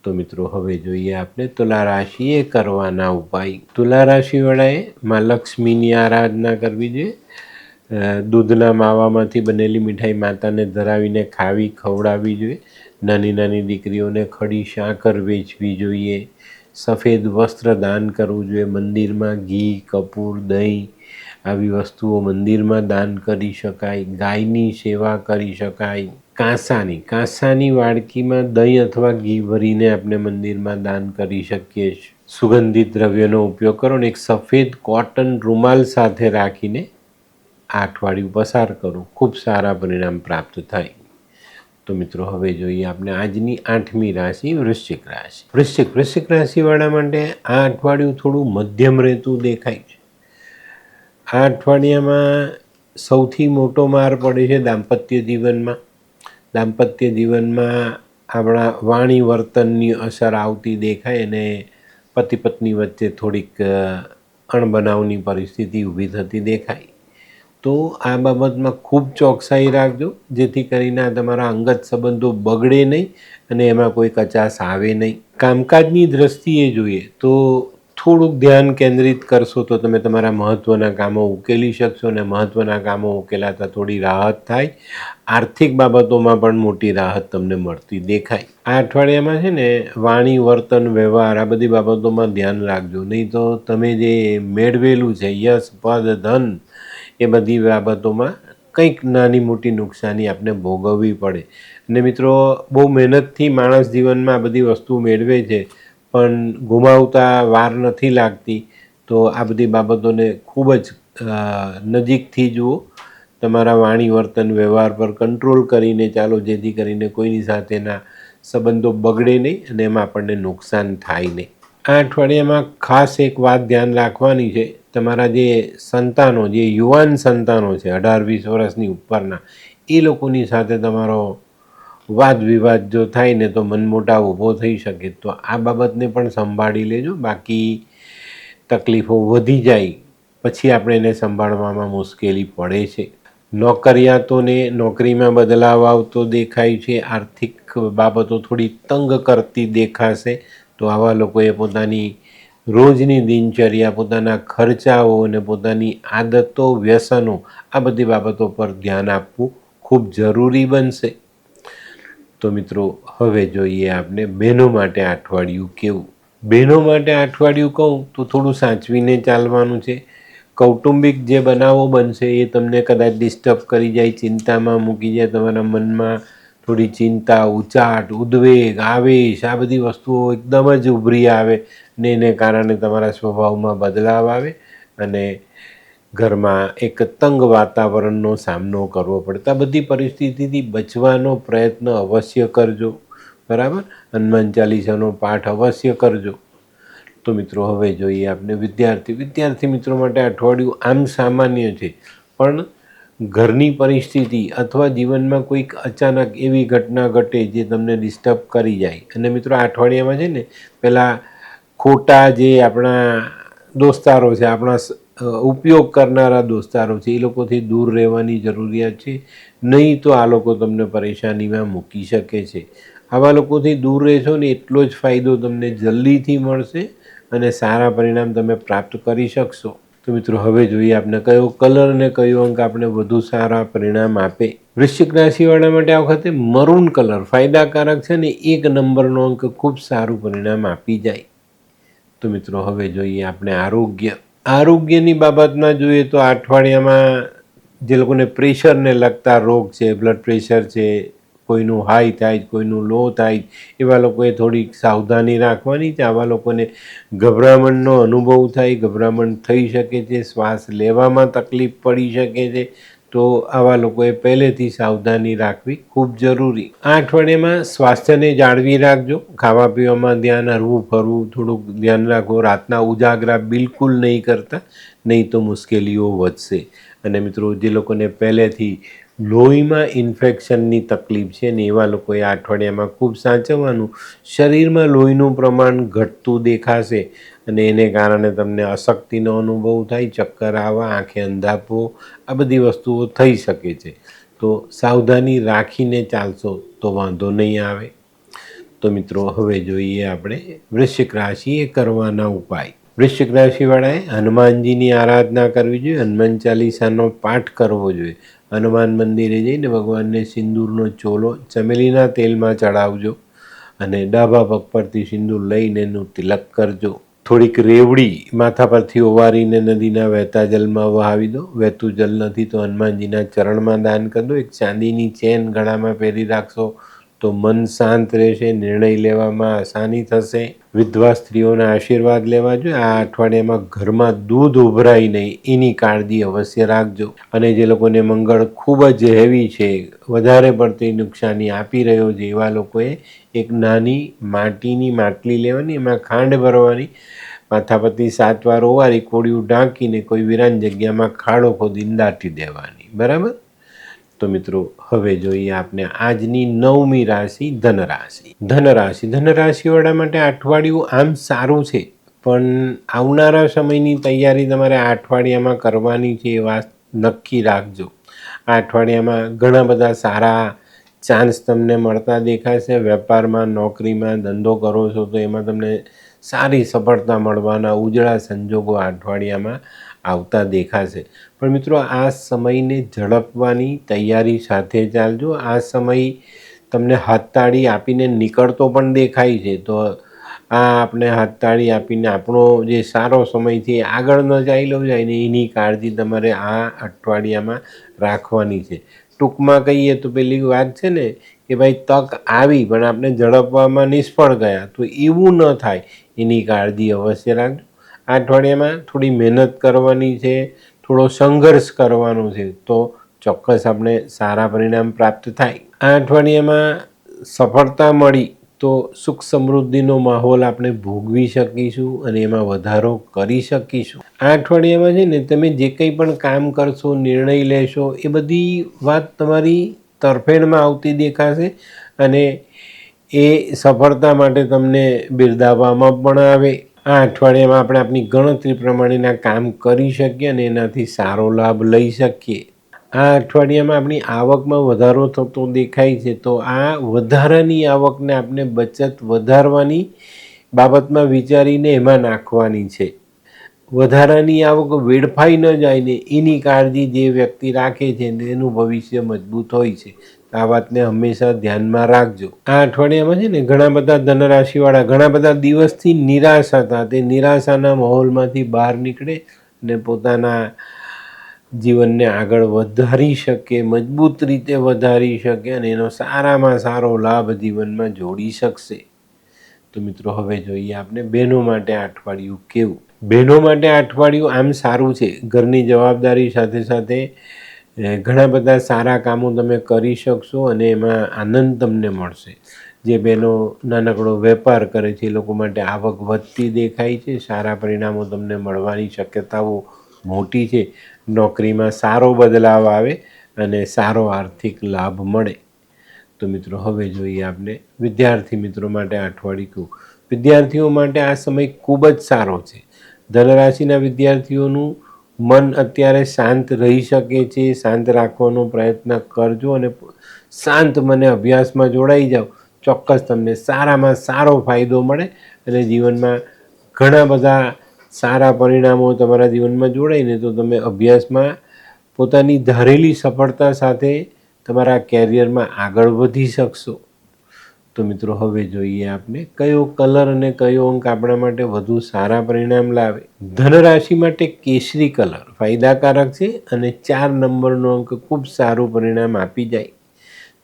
તો મિત્રો હવે જોઈએ આપણે તુલા રાશિએ કરવાના ઉપાય. તુલા રાશિવાળાએ માં લક્ષ્મીની આરાધના કરવી જોઈએ. દૂધના માવામાંથી બનેલી મીઠાઈ માતાને ધરાવીને ખવડાવવી જોઈએ. નાની નાની દીકરીઓને ખડી સાકર વેચવી જોઈએ. સફેદ વસ્ત્ર દાન કરવું જોઈએ. મંદિરમાં ઘી, કપૂર, દહીં આવી વસ્તુઓ મંદિરમાં દાન કરી શકાય, ગાયની સેવા કરી શકાય, કાંસાની વાડકીમાં દહીં અથવા ઘી ભરીને આપણે મંદિરમાં દાન કરી શકીએ છીએ. સુગંધિત દ્રવ્યનો ઉપયોગ કરો ને એક સફેદ કોટન રૂમાલ સાથે રાખીને આ અઠવાડિયું પસાર કરો, ખૂબ સારા પરિણામ પ્રાપ્ત થાય. તો મિત્રો હવે જોઈએ આપણે આજની 8મી રાશિ વૃશ્ચિક રાશિ. વૃશ્ચિક રાશિવાળા માટે આ અઠવાડિયું થોડું મધ્યમ રહેતું દેખાય છે. આ અઠવાડિયામાં સૌથી મોટો માર પડે છે દાંપત્ય જીવનમાં. દાંપત્ય જીવનમાં આપણા વાણી વર્તનની અસર આવતી દેખાય અને પતિ પત્ની વચ્ચે થોડીક અણબનાવની પરિસ્થિતિ ઊભી થતી દેખાય. તો આ બાબતમાં ખૂબ ચોકસાઈ રાખજો, જેથી કરીને આ તમારા અંગત સંબંધો બગડે નહીં અને એમાં કોઈ કચાશ આવે નહીં. કામકાજની દ્રષ્ટિએ જોઈએ તો થોડુંક ધ્યાન કેન્દ્રિત કરશો તો તમે તમારા મહત્ત્વના કામો ઉકેલી શકશો અને મહત્ત્વના કામો ઉકેલાતા થોડી રાહત થાય. આર્થિક બાબતોમાં પણ મોટી રાહત તમને મળતી દેખાય. આ અઠવાડિયામાં છે ને વાણી વર્તન વ્યવહાર આ બધી બાબતોમાં ધ્યાન રાખજો, નહીં તો તમે જે મેળવેલું છે યશ પદ ધન એ બધી બાબતોમાં કંઈક નાની મોટી નુકસાની આપણે ભોગવવી પડે. અને મિત્રો બહુ મહેનતથી માણસ જીવનમાં આ બધી વસ્તુ મેળવે છે પણ ગુમાવતા વાર નથી લાગતી. તો આ બધી બાબતોને ખૂબ જ નજીકથી જુઓ, તમારા વાણી વર્તન વ્યવહાર પર કંટ્રોલ કરીને ચાલો, જેથી કરીને કોઈની સાથેના સંબંધો બગડે નહીં અને એમાં આપણને નુકસાન થાય નહીં. આ અઠવાડિયામાં ખાસ એક વાત ધ્યાન રાખવાની છે, તમારા જે સંતાનો, જે યુવાન સંતાનો છે 18-20 વર્ષની ઉપરના, એ લોકોની સાથે તમારો વાદ વિવાદ જો થાય ને તો મનમોટાવ ઊભો થઈ શકે. તો આ બાબતને પણ સંભાળી લેજો, બાકી તકલીફો વધી જાય પછી આપણે એને સંભાળવામાં મુશ્કેલી પડે છે. નોકરિયાતોને નોકરીમાં બદલાવ આવતો દેખાય છે. આર્થિક બાબતો થોડી તંગ કરતી દેખાશે. તો આવા લોકોએ પોતાની રોજની દિનચર્યા, પોતાના ખર્ચાઓ અને પોતાની આદતો, વ્યસનો આ બધી બાબતો પર ધ્યાન આપવું ખૂબ જરૂરી બનશે. તો મિત્રો હવે જોઈએ આપણે બહેનો માટે આ અઠવાડિયું કેવું. બહેનો માટે આ અઠવાડિયું કહું તો થોડું સાચવીને ચાલવાનું છે. કૌટુંબિક જે બનાવો બનશે એ તમને કદાચ ડિસ્ટર્બ કરી જાય, ચિંતામાં મૂકી જાય, તમારા મનમાં થોડી ચિંતા, ઉચાટ, ઉદ્વેગ, આવેશ આ બધી વસ્તુઓ એકદમ જ ઉભરી આવે ને એને કારણે તમારા સ્વભાવમાં બદલાવ આવે અને ઘરમાં એક તંગ વાતાવરણનો સામનો કરવો પડે. આ બધી પરિસ્થિતિથી બચવાનો પ્રયત્ન અવશ્ય કરજો, બરાબર. હનુમાન ચાલીસાનો પાઠ અવશ્ય કરજો. તો મિત્રો હવે જોઈએ આપણે વિદ્યાર્થી મિત્રો માટે અઠવાડિયું આમ સામાન્ય છે, પણ ઘરની પરિસ્થિતિ અથવા જીવનમાં કોઈક અચાનક એવી ઘટના ઘટે જે તમને ડિસ્ટર્બ કરી જાય. અને મિત્રો આ અઠવાડિયામાં છે ને પહેલાં ખોટા જે આપણા દોસ્તારો છે, આપણા ઉપયોગ કરનારા દોસ્તારો છે, એ લોકોથી દૂર રહેવાની જરૂરિયાત છે. નહીં તો આ લોકો તમને પરેશાનીમાં મૂકી શકે છે. આવા લોકોથી દૂર રહેશો ને એટલો જ ફાયદો તમને જલ્દીથી મળશે અને સારા પરિણામ તમે પ્રાપ્ત કરી શકશો. તો મિત્રો હવે જોઈએ આપણે કયો કલર અને કયો અંક આપણે વધુ સારા પરિણામ આપે. વૃશ્ચિક રાશિવાળા માટે આ વખતે મરૂન કલર ફાયદાકારક છે ને 1 નંબરનો અંક ખૂબ સારું પરિણામ આપી જાય. તો મિત્રો હવે જોઈએ આપણે આરોગ્યની બાબતમાં જોઈએ તો આ અઠવાડિયામાં જે લોકોને પ્રેશરને લગતા રોગ છે, બ્લડ પ્રેશર છે, કોઈનું હાઈ થાય, કોઈનું લો થાય, એવા લોકોએ થોડીક સાવધાની રાખવાની છે. આવા લોકોને ગભરામણનો અનુભવ થાય, ગભરામણ થઈ શકે છે, શ્વાસ લેવામાં તકલીફ પડી શકે છે. તો આવા લોકોએ પહેલેથી સાવધાની રાખવી ખૂબ જરૂરી. આ અઠવાડિયામાં સ્વાસ્થ્યને જાળવી રાખજો, ખાવા પીવામાં ધ્યાન, હરવું ફરવું થોડુંક ધ્યાન રાખો. રાતના ઉજાગરા બિલકુલ નહીં કરતા, નહીં તો મુશ્કેલીઓ વધશે. અને મિત્રો જે લોકોને પહેલેથી લોહીમાં ઇન્ફેક્શનની તકલીફ છે ને એવા લોકોએ આ અઠવાડિયામાં ખૂબ સાચવવાનું. શરીરમાં લોહીનું પ્રમાણ ઘટતું દેખાશે અને એને કારણે તમને અશક્તિનો અનુભવ થાય, ચક્કર આવવા, આંખે અંધાપો આ બધી વસ્તુઓ થઈ શકે છે. તો સાવધાની રાખીને ચાલશો તો વાંધો નહીં આવે. તો મિત્રો હવે જોઈએ આપણે વૃશ્ચિક રાશિએ કરવાના ઉપાય. વૃશ્ચિક રાશિવાળાએ હનુમાનજીની આરાધના કરવી જોઈએ, હનુમાન ચાલીસાનો પાઠ કરવો જોઈએ. હનુમાન મંદિરે જઈને ભગવાનને સિંદૂરનો ચોલો ચમેલીના તેલમાં ચડાવજો અને ડાબા પગ પરથી સિંદૂર લઈને એનું તિલક કરજો. થોડીક રેવડી માથા પરથી ઓવારીને નદીના વહેતા જલમાં વહાવી દો. વહેતું જલ નથી તો હનુમાનજીના ચરણમાં દાન કરી દો. એક ચાંદીની ચેન ગળામાં પહેરી રાખશો તો મન શાંત રહેશે, નિર્ણય લેવામાં આસાની થશે. વિધવા સ્ત્રીઓના આશીર્વાદ લેવા જોઈએ. આ અઠવાડિયામાં ઘરમાં દૂધ ઉભરાય નહીં એની કાળજી અવશ્ય રાખજો. અને જે લોકોને મંગળ ખૂબ જ હેવી છે, વધારે પડતી નુકસાની આપી રહ્યો છે, એવા લોકોએ એક નાની માટીની માટલી લેવાની, એમાં ખાંડ ભરવાની, માથા પરથી 7 વાર ઓવારી કોળિયું ઢાંકીને કોઈ વિરાન જગ્યામાં ખાડો ખોદીને દાટી દેવાની. બરાબર? તો મિત્રો હવે જોઈએ આપણે આજની 9મી રાશિ ધનરાશિ. ધનરાશિવાળા માટે અઠવાડિયું આમ સારું છે, પણ આવનારા સમયની તૈયારી તમારે આ અઠવાડિયામાં કરવાની છે એ વાત નક્કી રાખજો. આ અઠવાડિયામાં ઘણા બધા સારા ચાન્સ તમને મળતા દેખાશે. વેપારમાં, નોકરીમાં, ધંધો કરો છો તો એમાં તમને સારી સફળતા મળવાના ઉજળા સંજોગો આ અઠવાડિયામાં આવતા દેખાશે. પણ મિત્રો આ સમયને ઝડપવાની તૈયારી સાથે ચાલજો. આ સમય તમને હાથતાળી આપીને નીકળતો પણ દેખાય છે, તો આ આપણે હાથતાળી આપીને આપણો જે સારો સમય છે એ આગળ ન ચાલ્યો જાય ને એની કાળજી તમારે આ અઠવાડિયામાં રાખવાની છે. ટૂંકમાં કહીએ તો પેલી વાત છે ને કે ભાઈ તક આવી પણ આપણે ઝડપવામાં નિષ્ફળ ગયા, તો એવું ન થાય એની કાળજી અવશ્ય રાખજો. આ અઠવાડિયામાં થોડી મહેનત કરવાની છે, થોડો સંઘર્ષ કરવાનો છે, તો ચોક્કસ આપણે સારા પરિણામ પ્રાપ્ત થાય. આ અઠવાડિયામાં સફળતા મળી તો સુખ સમૃદ્ધિનો માહોલ આપણે ભોગવી શકીશું અને એમાં વધારો કરી શકીશું. આ અઠવાડિયામાં છે ને તમે જે કંઈ પણ કામ કરશો, નિર્ણય લેશો, એ બધી વાત તમારી તરફેણમાં આવતી દેખાશે અને એ સફળતા માટે તમને બિરદાવવામાં પણ આવે. આ અઠવાડિયામાં આપણે આપણી ગણતરી પ્રમાણેના કામ કરી શકીએ અને એનાથી સારો લાભ લઈ શકીએ. આ અઠવાડિયામાં આપણી આવકમાં વધારો થતો દેખાય છે, તો આ વધારાની આવકને આપણે બચત વધારવાની બાબતમાં વિચારીને એમાં નાખવાની છે. વધારાની આવક વેડફાઈ ન જાય ને એની કાળજી જે વ્યક્તિ રાખે છે એનું ભવિષ્ય મજબૂત હોય છે. આ વાતને હંમેશા ધ્યાનમાં રાખજો. આ અઠવાડિયામાં છે ને ઘણા બધા ધનરાશિવાળા ઘણા બધા દિવસથી નિરાશ હતા, તે નિરાશાના માહોલમાંથી બહાર નીકળે અને પોતાના જીવનને આગળ વધારી શકે, મજબૂત રીતે વધારી શકે અને એનો સારામાં સારો લાભ જીવનમાં જોડી શકશે. તો મિત્રો હવે જોઈએ આપણે બહેનો માટે આ અઠવાડિયું કેવું. બહેનો માટે આ અઠવાડિયું આમ સારું છે. ઘરની જવાબદારી સાથે સાથે ઘણા બધા સારા કામો તમે કરી શકશો અને એમાં આનંદ તમને મળશે. જે બહેનો નાનકડો વેપાર કરે છે એ લોકો માટે આવક વધતી દેખાય છે. સારા પરિણામો તમને મળવાની શક્યતાઓ મોટી છે. નોકરીમાં સારો બદલાવ આવે અને સારો આર્થિક લાભ મળે. તો મિત્રો હવે જોઈએ આપણે વિદ્યાર્થી મિત્રો માટે આ અઠવાડિયું. વિદ્યાર્થીઓ માટે આ સમય ખૂબ જ સારો છે. ધનરાશિના વિદ્યાર્થીઓનું મન અત્યારે શાંત રહી શકે છે. શાંત રાખવાનો પ્રયત્ન કરજો અને શાંત મને અભ્યાસમાં જોડાઈ જાઓ. ચોક્કસ તમને સારામાં સારો ફાયદો મળે અને જીવનમાં ઘણા બધા સારા પરિણામો તમારા જીવનમાં જોડાઈને તો તમે અભ્યાસમાં પોતાની ધારેલી સફળતા સાથે તમારા કેરિયરમાં આગળ વધી શકશો. તો મિત્રો હવે જોઈએ આપણે કયો કલર અને કયો અંક આપણા માટે વધુ સારા પરિણામ લાવે. ધનરાશિ માટે કેસરી કલર ફાયદાકારક છે અને 4 નંબરનો અંક ખૂબ સારું પરિણામ આપી જાય.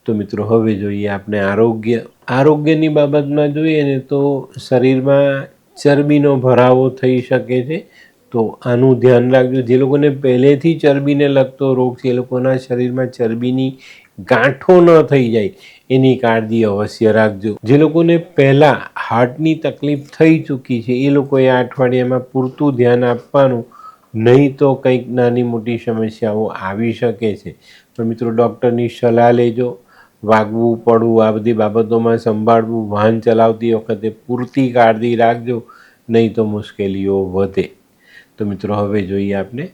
તો મિત્રો હવે જોઈએ આપણે આરોગ્યની બાબતમાં જોઈએ ને તો શરીરમાં ચરબીનો ભરાવો થઈ શકે છે, તો આનું ધ્યાન રાખજો. જે લોકોને પહેલેથી ચરબીને લગતો રોગ છે એ લોકોના શરીરમાં ચરબીની ગાંઠો ન થઈ જાય એની કાળજી અવશ્ય રાખજો. જે લોકોને પહેલાં હાર્ટની તકલીફ થઈ ચૂકી છે એ લોકોએ આ અઠવાડિયામાં પૂરતું ધ્યાન આપવાનું, નહીં તો કંઈક નાની મોટી સમસ્યાઓ આવી શકે છે. તો મિત્રો ડૉક્ટરની સલાહ લેજો. વાગવું પડવું આ બધી બાબતોમાં સંભાળવું. વાહન ચલાવતી વખતે પૂરતી કાળજી રાખજો, નહીં તો મુશ્કેલીઓ વધે. તો મિત્રો હવે જોઈએ આપણે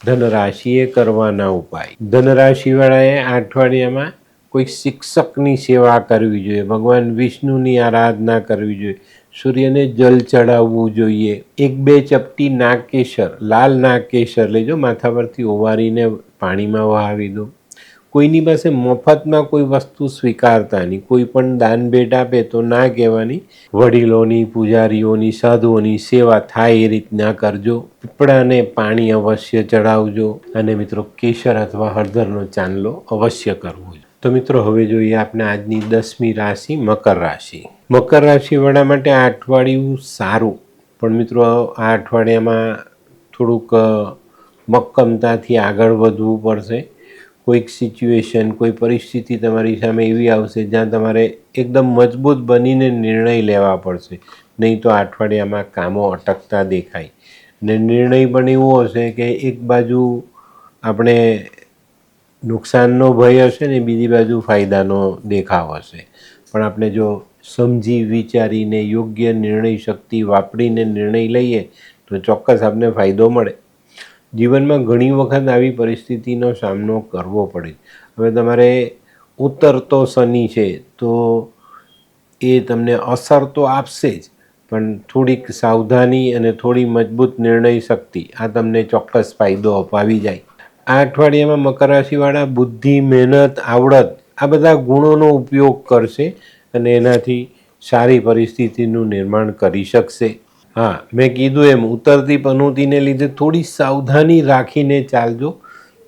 ધનરાશિએ કરવાના ઉપાય. ધનરાશિવાળાએ આ અઠવાડિયામાં કોઈ શિક્ષકની સેવા કરવી જોઈએ. ભગવાન વિષ્ણુની આરાધના કરવી જોઈએ. સૂર્યને જલ ચડાવવું જોઈએ. 1-2 ચપટી નાગકેસર, લાલ નાગકેસર લેજો, માથા પરથી ઓવારીને પાણીમાં વહાવી દો. કોઈની પાસે મફતમાં કોઈ વસ્તુ સ્વીકારતા નહીં. કોઈ પણ દાન ભેટ આપે તો ના કહેવાની, વડીલોની, પૂજારીઓની, સાધુઓની સેવા થાય એ રીતના કરજો. પીપળાને પાણી અવશ્ય ચડાવજો અને મિત્રો કેસર અથવા હળદરનો ચાંદલો અવશ્ય કરવો. તો મિત્રો હવે જોઈએ આપણે આજની 10મી રાશિ મકર રાશિ. મકર રાશિવાળા માટે આ અઠવાડિયું સારું, પણ મિત્રો આ અઠવાડિયામાં થોડુંક મક્કમતાથી આગળ વધવું પડશે. કોઈક સિચ્યુએશન, કોઈ પરિસ્થિતિ તમારી સામે એવી આવશે જ્યાં તમારે એકદમ મજબૂત બનીને નિર્ણય લેવા પડશે, નહીં તો આ અઠવાડિયામાં કામો અટકતા દેખાય. ને નિર્ણય પણ એવો હશે કે એક બાજુ આપણે નુકસાનનો ભય હશે ને બીજી બાજુ ફાયદાનો દેખાવ હશે. પણ આપણે જો સમજી વિચારીને યોગ્ય નિર્ણય શક્તિ વાપરીને નિર્ણય લઈએ તો ચોક્કસ આપણે ફાયદો મળે. જીવનમાં ઘણી વખત આવી પરિસ્થિતિનો સામનો કરવો પડે. હવે તમારે ઉતરતો શનિ છે તો એ તમને અસર તો આપશે જ, પણ થોડીક સાવધાની અને થોડી મજબૂત નિર્ણય શક્તિ આ તમને ચોક્કસ ફાયદો અપાવી જાય. આ અઠવાડિયામાં મકર રાશિવાળા બુદ્ધિ, મહેનત, આવડત આ બધા ગુણોનો ઉપયોગ કરશે અને એનાથી સારી પરિસ્થિતિનું નિર્માણ કરી શકશે. હા, મેં કીધું એમ ઉતરતી પનોતીને લીધે થોડી સાવધાની રાખીને ચાલજો,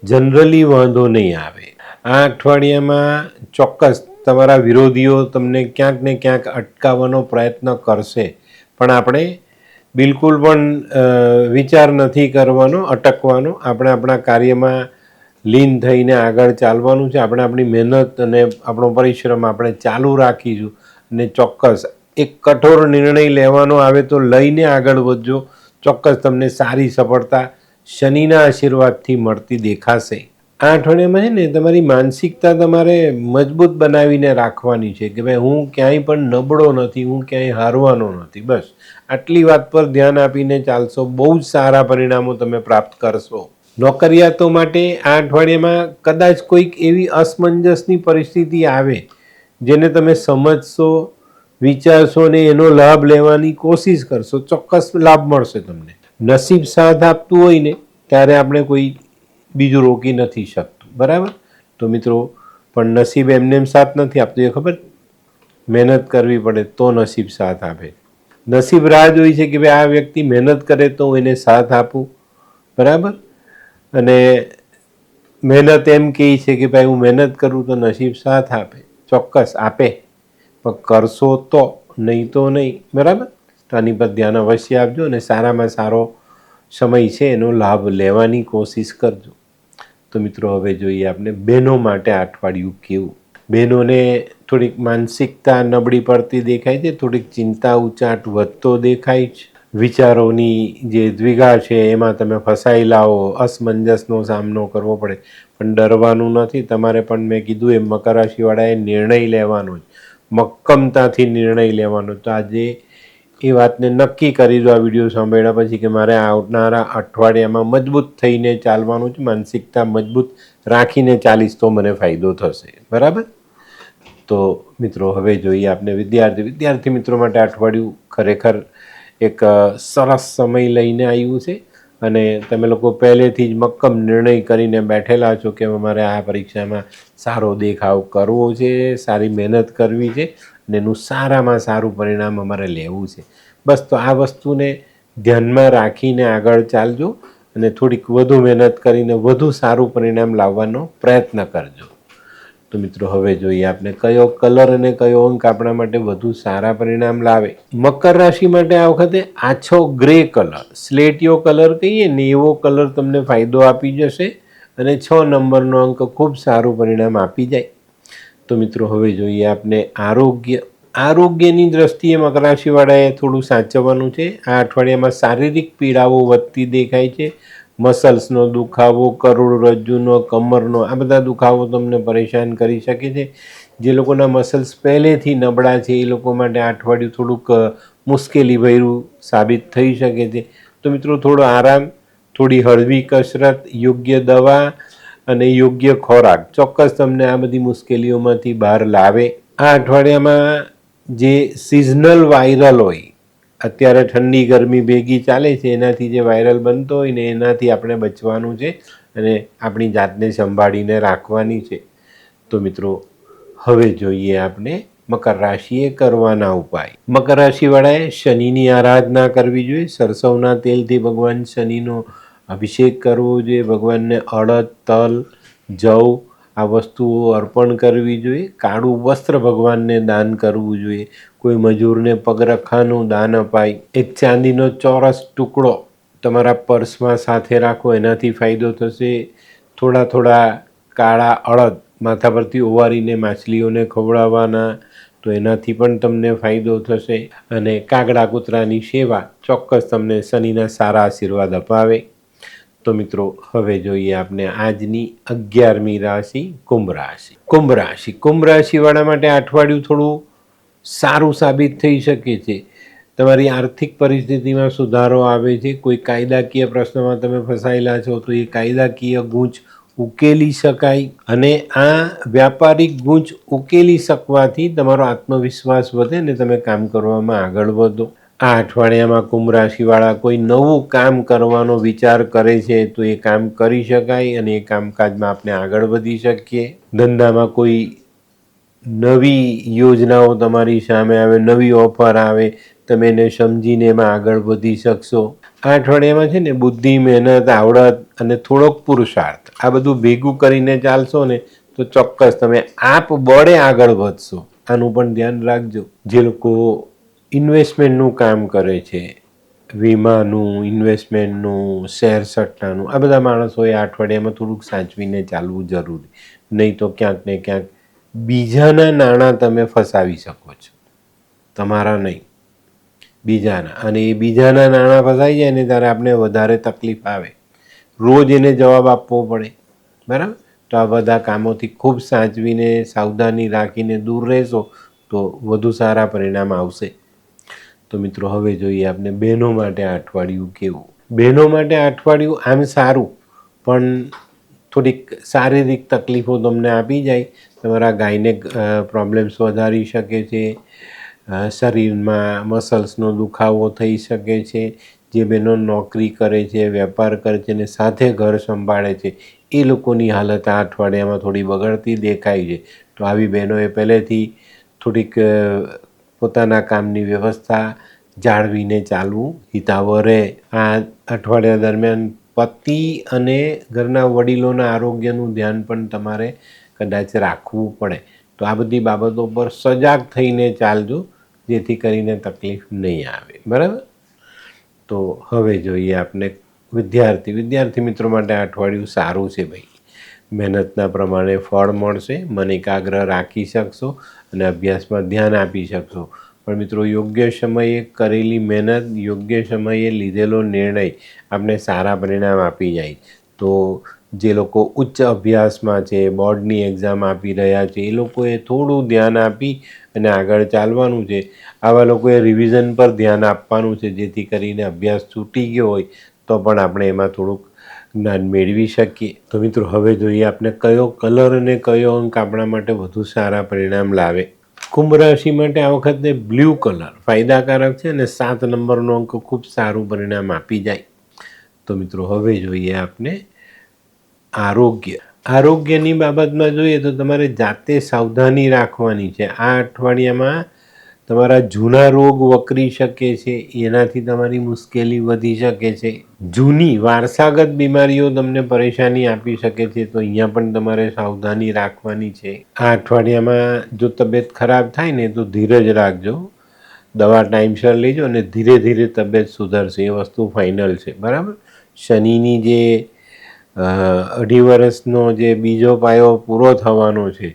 જનરલી વાંધો નહીં આવે. આ અઠવાડિયામાં ચોક્કસ તમારા વિરોધીઓ તમને ક્યાંક ને ક્યાંક અટકાવવાનો પ્રયત્ન કરશે, પણ આપણે બિલકુલ પણ વિચાર નથી કરવાનો, અટકવાનો. આપણે આપણા કાર્યમાં લીન થઈને આગળ ચાલવાનું છે. આપણે આપણી મહેનત અને આપણો પરિશ્રમ આપણે ચાલુ રાખીશું અને ચોક્કસ એક કઠોર નિર્ણય લેવાનો આવે તો લઈને આગળ વધજો. ચોક્કસ તમને સારી સફળતા શનિના આશીર્વાદથી મળતી દેખાશે. આ અઠવાડિયામાં છે ને તમારી માનસિકતા તમારે મજબૂત બનાવીને રાખવાની છે કે ભાઈ હું ક્યાંય પણ નબળો નથી, હું ક્યાંય હારવાનો નથી. બસ આટલી વાત પર ધ્યાન આપીને ચાલશો, બહુ જ સારા પરિણામો તમે પ્રાપ્ત કરશો. નોકરિયાતો માટે આ અઠવાડિયામાં કદાચ કોઈક એવી અસમંજસની પરિસ્થિતિ આવે જેને તમે સમજશો, વિચારશો ને એનો લાભ લેવાની કોશિશ કરશો, ચોક્કસ લાભ મળશે તમને. નસીબ સાથ આપતું હોય ને ત્યારે આપણે કોઈ બીજું રોકી નથી શકતું, બરાબર? તો મિત્રો પણ નસીબ એમને એમ સાથ નથી આપતું, એ ખબર? મહેનત કરવી પડે તો નસીબ સાથ આપે. નસીબ રાહ જોઈ છે કે ભાઈ આ વ્યક્તિ મહેનત કરે તો હું એને સાથ આપું, બરાબર? અને મહેનત એમ કહે છે કે ભાઈ હું મહેનત કરું તો નસીબ સાથ આપે. ચોક્કસ આપે, પણ કરશો તો, નહીં તો નહીં, બરાબર? તો આની પર ધ્યાન અવશ્ય આપજો અને સારામાં સારો સમય છે એનો લાભ લેવાની કોશિશ કરજો. તો મિત્રો હવે જોઈએ આપણે બહેનો માટે આ અઠવાડિયું કેવું. બહેનોને થોડીક માનસિકતા નબળી પડતી દેખાય છે, થોડીક ચિંતા ઉચાટ વધતો દેખાય છે. વિચારોની જે દ્વિધા છે એમાં તમે ફસાયેલા હો, અસમંજસનો સામનો કરવો પડે, પણ ડરવાનું નથી. તમારે પણ મેં કીધું એમ મકર રાશિવાળાએ નિર્ણય લેવાનો જ, મક્કમતાથી નિર્ણય લેવાનો. તો આજે એ વાતને નક્કી કરી દો આ વિડીયો સાંભળ્યા પછી કે મારે આવનારા અઠવાડિયામાં મજબૂત થઈને ચાલવાનું છે, માનસિકતા મજબૂત રાખીને ચાલીશ તો મને ફાયદો થશે, બરાબર? તો મિત્રો હવે જોઈએ આપણે વિદ્યાર્થી મિત્રો માટે અઠવાડિયું ખરેખર એક સરસ સમય લઈને આવ્યું છે અને તમે લોકો પહેલેથી જ મક્કમ નિર્ણય કરીને બેઠેલા છો કે અમારે આ પરીક્ષામાં સારો દેખાવ કરવો છે, સારી મહેનત કરવી છે અને એનું સારામાં સારું પરિણામ અમારે લેવું છે. બસ તો આ વસ્તુને ધ્યાનમાં રાખીને આગળ ચાલજો અને થોડીક વધુ મહેનત કરીને વધુ સારું પરિણામ લાવવાનો પ્રયત્ન કરજો. તો મિત્રો હવે જોઈએ આપણે કયો કલર અને કયો અંક આપણા માટે વધુ સારા પરિણામ લાવે. મકર રાશિ માટે આ વખતે આછો ગ્રે કલર, સ્લેટીયો કલર કહીએ ને એવો કલર તમને ફાયદો આપી જશે અને 6 નંબરનો અંક ખૂબ સારું પરિણામ આપી જાય. તો મિત્રો હવે જોઈએ આપણે આરોગ્યની દ્રષ્ટિએ મકર રાશિવાળાએ થોડું સાચવવાનું છે. આ અઠવાડિયામાં શારીરિક પીડાઓ વધતી દેખાય છે. મસલ્સનો દુખાવો, કરોડરજ્જુનો, કમરનો, આ બધા દુખાવો તમને પરેશાન કરી શકે છે. જે લોકોના મસલ્સ પહેલેથી નબળા છે એ લોકો માટે આ અઠવાડિયું થોડુંક મુશ્કેલીભર્યું સાબિત થઈ શકે છે. તો મિત્રો થોડો આરામ, થોડી હળવી કસરત, યોગ્ય દવા અને યોગ્ય ખોરાક ચોક્કસ તમને આ બધી મુશ્કેલીઓમાંથી બહાર લાવે. આ અઠવાડિયામાં જે સિઝનલ વાયરલ હોય, અત્યારે ઠંડી ગરમી ભેગી ચાલે છે, એનાથી જે વાયરલ બનતો હોય ને એનાથી આપણે બચવાનું છે અને આપણી જાતને સંભાળીને રાખવાની છે. તો મિત્રો હવે જોઈએ આપણે મકર રાશિએ કરવાના ઉપાય. મકર રાશિવાળાએ શનિની આરાધના કરવી જોઈએ. સરસવના તેલથી ભગવાન શનિનો અભિષેક કરવો જોઈએ. ભગવાનને અડદ, તલ, જવ આ વસ્તુઓ અર્પણ કરવી જોઈએ. કાળું વસ્ત્ર ભગવાનને દાન કરવું જોઈએ. કોઈ મજૂરને પગરખાનું દાન અપાય. એક ચાંદીનો ચોરસ ટુકડો તમારા પર્સમાં સાથે રાખો, એનાથી ફાયદો થશે. થોડા થોડા કાળા અડદ માથા પરથી ઓવારીને માછલીઓને ખવડાવવાના, તો એનાથી પણ તમને ફાયદો થશે. અને કાગડા કૂતરાની સેવા ચોક્કસ તમને શનિના સારા આશીર્વાદ અપાવે. તો મિત્રો હવે જોઈએ આપણે આજની 11મી રાશિ કુંભ રાશિ. કુંભ રાશિવાળા માટે અઠવાડિયું થોડું સારું સાબિત થઈ શકે છે. તમારી આર્થિક પરિસ્થિતિમાં સુધારો આવે છે. કોઈ કાયદાકીય પ્રશ્નમાં તમે ફસાયેલા છો તો એ કાયદાકીય ગૂંચ ઉકેલી શકાય. અને આ વ્યાપારિક ગૂંચ ઉકેલી શકવાથી તમારો આત્મવિશ્વાસ વધે ને તમે કામ કરવામાં આગળ વધો. આ અઠવાડિયામાં કુંભ રાશિવાળા કોઈ નવું કામ કરવાનો વિચાર કરે છે તો એ કામ કરી શકાય અને એ કામકાજમાં આપણે આગળ વધી શકીએ. ધંધામાં કોઈ નવી યોજનાઓ તમારી સામે આવે, નવી ઓફર આવે, તમે એને સમજીને એમાં આગળ વધી શકશો. આ અઠવાડિયામાં છે ને બુદ્ધિ, મહેનત, આવડત અને થોડોક પુરુષાર્થ આ બધું ભેગું કરીને ચાલશો ને તો ચોક્કસ તમે આપ બળે આગળ વધશો. આનું પણ ધ્યાન રાખજો. જે લોકો ઇન્વેસ્ટમેન્ટનું કામ કરે છે, વીમાનું, ઇન્વેસ્ટમેન્ટનું, શેર સટ્ટાનું, આ બધા માણસોએ આ અઠવાડિયામાં થોડુંક સાચવીને ચાલવું જરૂરી. નહીં તો ક્યાંક ને ક્યાંક બીજાના નાણાં તમે ફસાવી શકો છો, તમારા નહીં, બીજાના. અને એ બીજાના નાણાં ફસાઈ જાય ને ત્યારે આપણે વધારે તકલીફ આવે, રોજ એને જવાબ આપવો પડે. બરાબર? તો આ બધા કામોથી ખૂબ સાચવીને સાવધાની રાખીને દૂર રહેશો તો વધુ સારા પરિણામ આવશે. તો મિત્રો હવે જોઈએ આપણે બહેનો માટે આ અઠવાડિયું કેવું. બહેનો માટે આ અઠવાડિયું આમ સારું, પણ થોડીક શારીરિક તકલીફો તમને આપી જાય. તમારા ગાયનેક પ્રોબ્લેમ્સ વધારી શકે છે. શરીરમાં મસલ્સનો દુખાવો થઈ શકે છે. જે બહેનો નોકરી કરે છે, વેપાર કરે છે અને સાથે ઘર સંભાળે છે એ લોકોની હાલત આ અઠવાડિયામાં થોડી બગડતી દેખાય છે. તો આવી બહેનોએ પહેલેથી થોડીક પોતાના કામની વ્યવસ્થા જાળવીને ચાલવું હિતાવહ રહે. આ અઠવાડિયા દરમિયાન પતિ અને ઘરના વડીલોના આરોગ્યનું ધ્યાન પણ તમારે કદાચ રાખવું પડે. તો આ બધી બાબતો પર સજાગ થઈને ચાલજો, જેથી કરીને તકલીફ નહીં આવે. બરાબર? તો હવે જોઈએ આપણે વિદ્યાર્થી મિત્રો માટે આ અઠવાડિયું સારું છે ભાઈ. મહેનતના પ્રમાણે ફળ મળશે, મન એકાગ્ર રાખી શકશો અને અભ્યાસમાં ધ્યાન આપી શકશો. પણ મિત્રો યોગ્ય સમયે કરેલી મહેનત, યોગ્ય સમયે લીધેલો નિર્ણય આપણે સારા પરિણામ આપી જાય. તો જે લોકો ઉચ્ચ અભ્યાસમાં છે, બોર્ડની એક્ઝામ આપી રહ્યા છે, એ લોકોએ થોડું ધ્યાન આપી અને આગળ ચાલવાનું છે. આવા લોકોએ રિવિઝન પર ધ્યાન આપવાનું છે, જેથી કરીને અભ્યાસ છૂટી ગયો હોય તો પણ આપણે એમાં થોડુંક જ્ઞાન મેળવી શકીએ. તો મિત્રો હવે જોઈએ આપણે કયો કલર અને કયો અંક આપણા માટે વધુ સારા પરિણામ લાવે. કુંભ રાશિ માટે આ વખતે બ્લુ કલર ફાયદાકારક છે અને 7 નંબરનો અંક ખૂબ સારું પરિણામ આપી જાય. તો મિત્રો હવે જોઈએ આપણે આરોગ્યની બાબતમાં જોઈએ તો તમારે જાતે સાવધાની રાખવાની છે. આ અઠવાડિયામાં તમારા જૂના રોગ વકરી શકે છે, એનાથી તમારી મુશ્કેલી વધી શકે છે. જૂની વારસાગત બીમારીઓ તમને પરેશાની આપી શકે છે, તો અહીંયા પણ તમારે સાવધાની રાખવાની છે. આ અઠવાડિયામાં જો તબિયત ખરાબ થાય ને તો ધીરજ રાખજો, દવા ટાઈમસર લેજો અને ધીરે ધીરે તબિયત સુધરશે, એ વસ્તુ ફાઇનલ છે. બરાબર? શનિની જે 2.5 વર્ષનો જે બીજો પાયો પૂરો થવાનો છે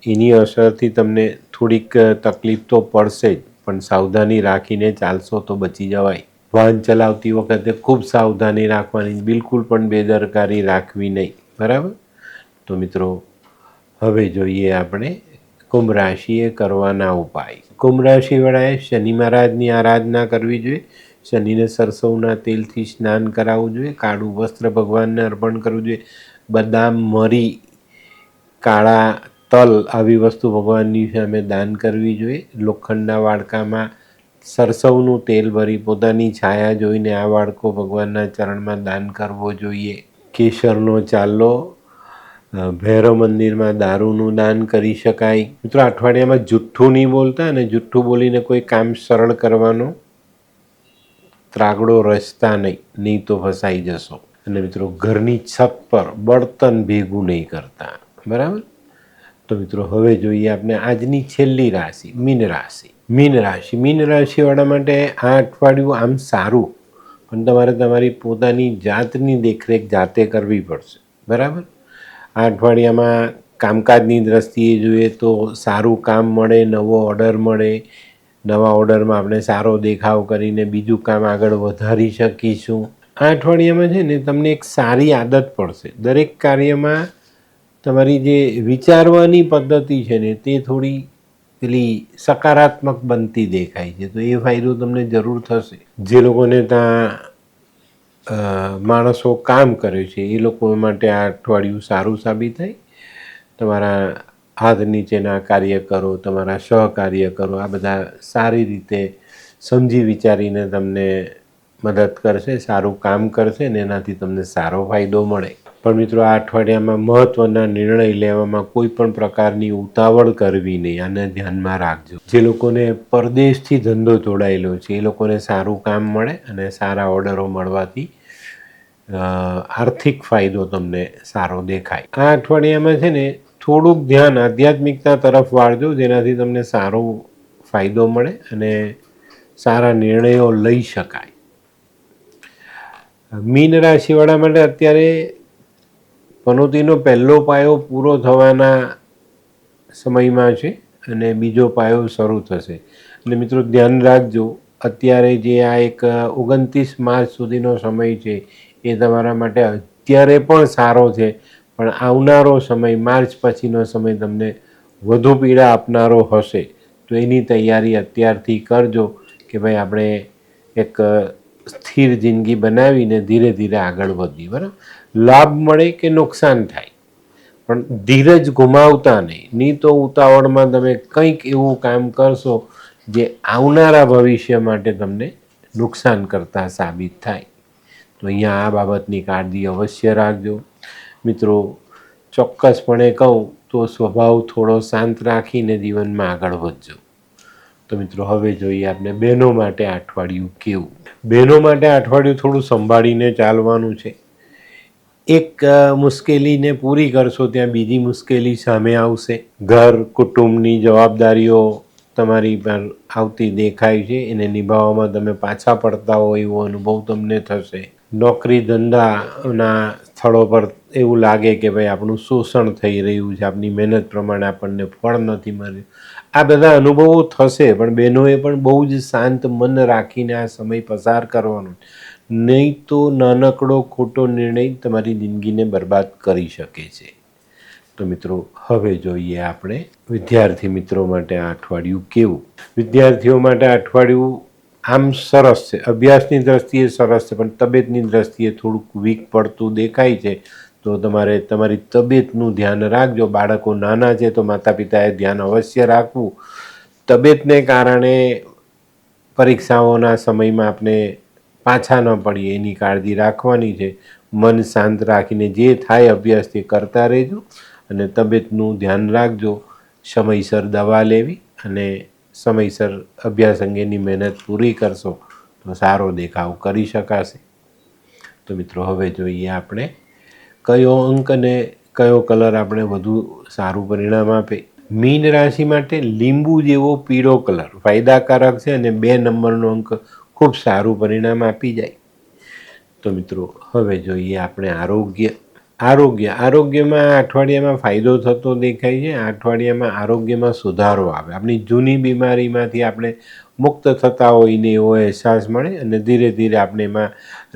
એની અસરથી તમને થોડીક તકલીફ તો પડશે જ, પણ સાવધાની રાખીને ચાલશો તો બચી જવાય. વાહન ચલાવતી વખતે ખૂબ સાવધાની રાખવાની, બિલકુલ પણ બેદરકારી રાખવી નહીં. બરાબર? તો મિત્રો હવે જોઈએ આપણે કુંભ રાશિએ કરવાના ઉપાય. કુંભ રાશિવાળાએ શનિ મહારાજની આરાધના કરવી જોઈએ. શનિને સરસવના તેલથી સ્નાન કરાવવું જોઈએ. કાળું વસ્ત્ર ભગવાનને અર્પણ કરવું જોઈએ. બદામ, મરી, કાળા તલ આવી વસ્તુ ભગવાનની સામે દાન કરવી જોઈએ. લોખંડના વાડકામાં સરસવનું તેલ ભરી પોતાની છાયા જોઈને આ વાડકો ભગવાનના ચરણમાં દાન કરવો જોઈએ. કેસરનો ચાલો ભૈરવ મંદિરમાં દારૂનું દાન કરી શકાય. મિત્રો, અઠવાડિયામાં જુઠ્ઠું નહીં બોલતા અને જુઠ્ઠું બોલીને કોઈ કામ સરળ કરવાનો ત્રાગડો રચતા નહીં તો ફસાઈ જશો. અને મિત્રો, ઘરની છત પર બળતણ ભેગું નહીં કરતા. બરાબર? તો મિત્રો, હવે જોઈએ આપણે આજની છેલ્લી રાશિ, મીન રાશિ. મીન રાશિવાળા માટે આ અઠવાડિયું આમ સારું, પણ તમારે તમારી પોતાની જાતની દેખરેખ જાતે કરવી પડશે. બરાબર? આ અઠવાડિયામાં કામકાજની દ્રષ્ટિએ જોઈએ તો સારું કામ મળે, નવો ઓર્ડર મળે. નવા ઓર્ડરમાં આપણે સારો દેખાવ કરીને બીજું કામ આગળ વધારી શકીશું. આ અઠવાડિયામાં છે ને તમને એક સારી આદત પડશે. દરેક કાર્યમાં તમારી જે વિચારવાની પદ્ધતિ છે ને તે થોડી પેલી સકારાત્મક બનતી દેખાય છે, તો એ ફાયદો તમને જરૂર થશે. જે લોકોને ત્યાં માણસો કામ કરે છે એ લોકો માટે આ અઠવાડિયું સારું સાબિત થાય. તમારા હાથ નીચેના કાર્યકરો, તમારા સહકાર્યકરો આ બધા સારી રીતે સમજી વિચારીને તમને મદદ કરશે, સારું કામ કરશે ને એનાથી તમને સારો ફાયદો મળે. પણ મિત્રો, આ અઠવાડિયામાં મહત્ત્વના નિર્ણય લેવામાં કોઈ પણ પ્રકારની ઉતાવળ કરવી નહીં, આને ધ્યાનમાં રાખજો. જે લોકોને પરદેશથી ધંધો જોડાયેલો છે એ લોકોને સારું કામ મળે અને સારા ઓર્ડરો મળવાથી આર્થિક ફાયદો તમને સારો દેખાય. આ અઠવાડિયામાં છે ને થોડુંક ધ્યાન આધ્યાત્મિકતા તરફ વાળજો, જેનાથી તમને સારો ફાયદો મળે અને સારા નિર્ણયો લઈ શકાય. મીન રાશિવાળા માટે અત્યારે પનોતીનો પહેલો પાયો પૂરો થવાના સમયમાં છે અને બીજો પાયો શરૂ થશે. અને મિત્રો, ધ્યાન રાખજો, અત્યારે જે આ એક 29 માર્ચ સુધીનો સમય છે એ તમારા માટે અત્યારે પણ સારો છે, પણ આવનારો સમય, માર્ચ પછીનો સમય તમને વધુ પીડા આપનારો હશે. તો એની તૈયારી અત્યારથી કરજો કે ભાઈ આપણે એક સ્થિર જિંદગી બનાવીને ધીરે ધીરે આગળ વધીએ. બરાબર? લાભ મળે કે નુકસાન થાય, પણ ધીરજ ગુમાવતા નહીં તો ઉતાવળમાં તમે કંઈક એવું કામ કરશો જે આવનારા ભવિષ્ય માટે તમને નુકસાન કરતા સાબિત થાય. તો અહીંયા આ બાબતની કાળજી અવશ્ય રાખજો. મિત્રો, ચોક્કસપણે કહું તો સ્વભાવ થોડો શાંત રાખીને જીવનમાં આગળ વધજો. તો મિત્રો, હવે જોઈએ આપણે બહેનો માટે આ અઠવાડિયું કેવું. બહેનો માટે આ અઠવાડિયું થોડું સંભાળીને ચાલવાનું છે. એક મુશ્કેલીને પૂરી કરશો ત્યાં બીજી મુશ્કેલી સામે આવશે. ઘર કુટુંબની જવાબદારીઓ તમારી પર આવતી દેખાય છે, એને નિભાવવામાં તમે પાછા પડતા હો એવો અનુભવ તમને થશે. નોકરી ધંધાના સ્થળો પર એવું લાગે કે ભાઈ આપણું શોષણ થઈ રહ્યું છે, આપણી મહેનત પ્રમાણે આપણને ફળ નથી મળ્યું. આ બધા અનુભવો થશે, પણ બહેનોએ પણ બહુ જ શાંત મન રાખીને આ સમય પસાર કરવાનો, નહીં તો નાનકડો ખોટો નિર્ણય તમારી જિંદગીને બરબાદ કરી શકે છે. તો મિત્રો, હવે જોઈએ આપણે વિદ્યાર્થી મિત્રો માટે આ અઠવાડિયું કેવું. વિદ્યાર્થીઓ માટે આ અઠવાડિયું આમ સરસ છે, અભ્યાસની દ્રષ્ટિએ સરસ છે, પણ તબિયતની દ્રષ્ટિએ થોડુંક વીક પડતું દેખાય છે. તો તમારે તમારી તબિયતનું ધ્યાન રાખજો. બાળકો નાના છે તો માતા પિતાએ ધ્યાન અવશ્ય રાખવું. તબિયતને કારણે પરીક્ષાઓના સમયમાં આપણે પાછા ન પડીએ એની કાળજી રાખવાની છે. મન શાંત રાખીને જે થાય અભ્યાસ તે કરતા રહેજો અને તબિયતનું ધ્યાન રાખજો. સમયસર દવા લેવી અને સમયસર અભ્યાસ અંગેની મહેનત પૂરી કરશો તો સારો દેખાવ કરી શકાશે. તો મિત્રો, હવે જોઈએ આપણે કયો અંક અને કયો કલર આપણે વધુ સારું પરિણામ આપે. મીન રાશિ માટે લીંબુ જેવો પીળો કલર ફાયદાકારક છે અને 2 નંબરનો અંક ખૂબ સારું પરિણામ આપી જાય. તો મિત્રો, હવે જોઈએ આપણે આરોગ્યમાં આ અઠવાડિયામાં ફાયદો થતો દેખાય છે. આ અઠવાડિયામાં આરોગ્યમાં સુધારો આવે, આપણી જૂની બીમારીમાંથી આપણે મુક્ત થતા હોઈને એવો અહેસાસ મળે અને ધીરે ધીરે આપણે એમાં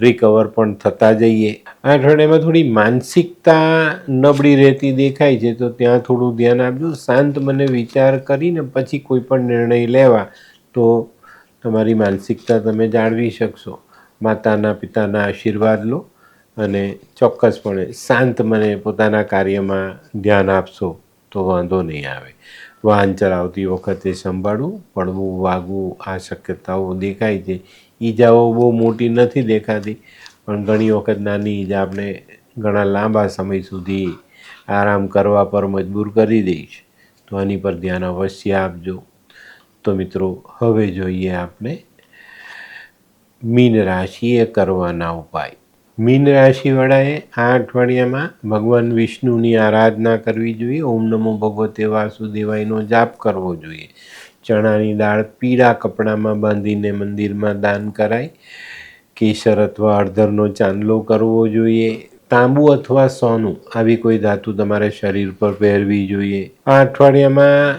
રિકવર પણ થતા જઈએ. આ અઠવાડિયામાં થોડી માનસિકતા નબળી રહેતી દેખાય છે, તો ત્યાં થોડું ધ્યાન આપજો. શાંત મને વિચાર કરીને પછી કોઈ પણ નિર્ણય લેવા તો તમારી માનસિકતા તમે જાળવી શકશો. માતાના પિતાના આશીર્વાદ લો અને ચોક્કસપણે શાંત મને પોતાના કાર્યમાં ધ્યાન આપશો તો વાંધો નહીં આવે. વાહન ચલાવતી વખતે સંભાળવું, પડવું, વાગવું આ શક્યતાઓ દેખાય છે. ઈજાઓ બહુ મોટી નથી દેખાતી, પણ ઘણી વખત નાની ઈજા આપણે ઘણા લાંબા સમય સુધી આરામ કરવા પર મજબૂર કરી દે છે. તો આની પર ધ્યાન અવશ્ય આપજો. તો મિત્રો, હવે જોઈએ આપણે મીન રાશિએ કરવાના ઉપાય. મીન રાશિવાળાએ આ અઠવાડિયામાં ભગવાન વિષ્ણુની આરાધના કરવી જોઈએ. ઓમ નમો ભગવતે વાસુદેવાયનો જાપ કરવો જોઈએ. ચણાની દાળ પીળા કપડામાં બાંધીને મંદિરમાં દાન કરાય. કેસર અથવા હળદરનો ચાંદલો કરવો જોઈએ. તાંબુ અથવા સોનું આવી કોઈ ધાતુ તમારે શરીર પર પહેરવી જોઈએ. આ અઠવાડિયામાં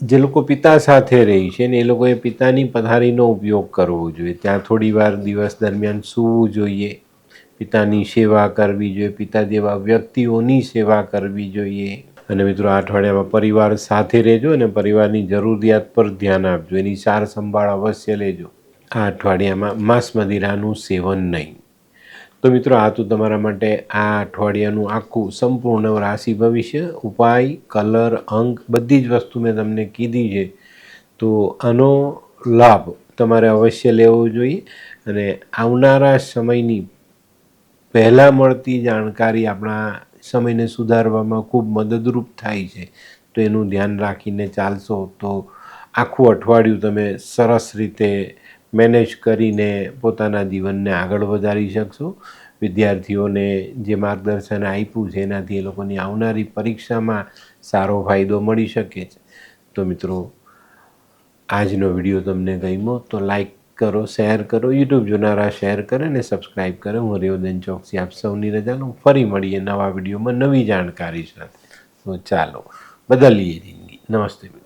જે લોકો પિતા સાથે રહી છે ને એ લોકોએ પિતાની પથારીનો ઉપયોગ કરવો જોઈએ. ત્યાં થોડી વાર દિવસ દરમિયાન સૂવું જોઈએ. પિતાની સેવા કરવી જોઈએ. પિતા જેવા વ્યક્તિઓની સેવા કરવી જોઈએ. અને મિત્રો, આ અઠવાડિયામાં પરિવાર સાથે રહેજો અને પરિવારની જરૂરિયાત પર ધ્યાન આપજો. એની સાર સંભાળ અવશ્ય લેજો. આ અઠવાડિયામાં માંસ મદિરાનું સેવન નહીં. તો મિત્રો, આ તો તમારા માટે આ અઠવાડિયાનું આખું સંપૂર્ણ રાશિ ભવિષ્ય, ઉપાય, કલર, અંક બધી જ વસ્તુ મેં તમને કીધી છે. તો આનો લાભ તમારે અવશ્ય લેવો જોઈએ. અને આવનારા સમયની પહેલાં મળતી જાણકારી આપણા સમયને સુધારવામાં ખૂબ મદદરૂપ થાય છે. તો એનું ધ્યાન રાખીને ચાલશો તો આખું અઠવાડિયું તમે સરસ રીતે મેનેજ કરીને પોતાના જીવનને આગળ વધારી શકશો. વિદ્યાર્થીઓને જે માર્ગદર્શન આપ્યું છે એનાથી એ લોકોની આવનારી પરીક્ષામાં સારો ફાયદો મળી શકે છે. તો મિત્રો, આજનો વિડીયો તમને ગમ્યો તો લાઈક કરો, શેર કરો. યુટ્યુબ જોનારા શેર કરે અને સબસ્ક્રાઈબ કરે. હું રિયોદન ચોકસી આપ સૌની રજા લઉં. ફરી મળીએ નવા વિડીયોમાં નવી જાણકારી સાથે. તો ચાલો, બદલીએ જિંદગી. નમસ્તે.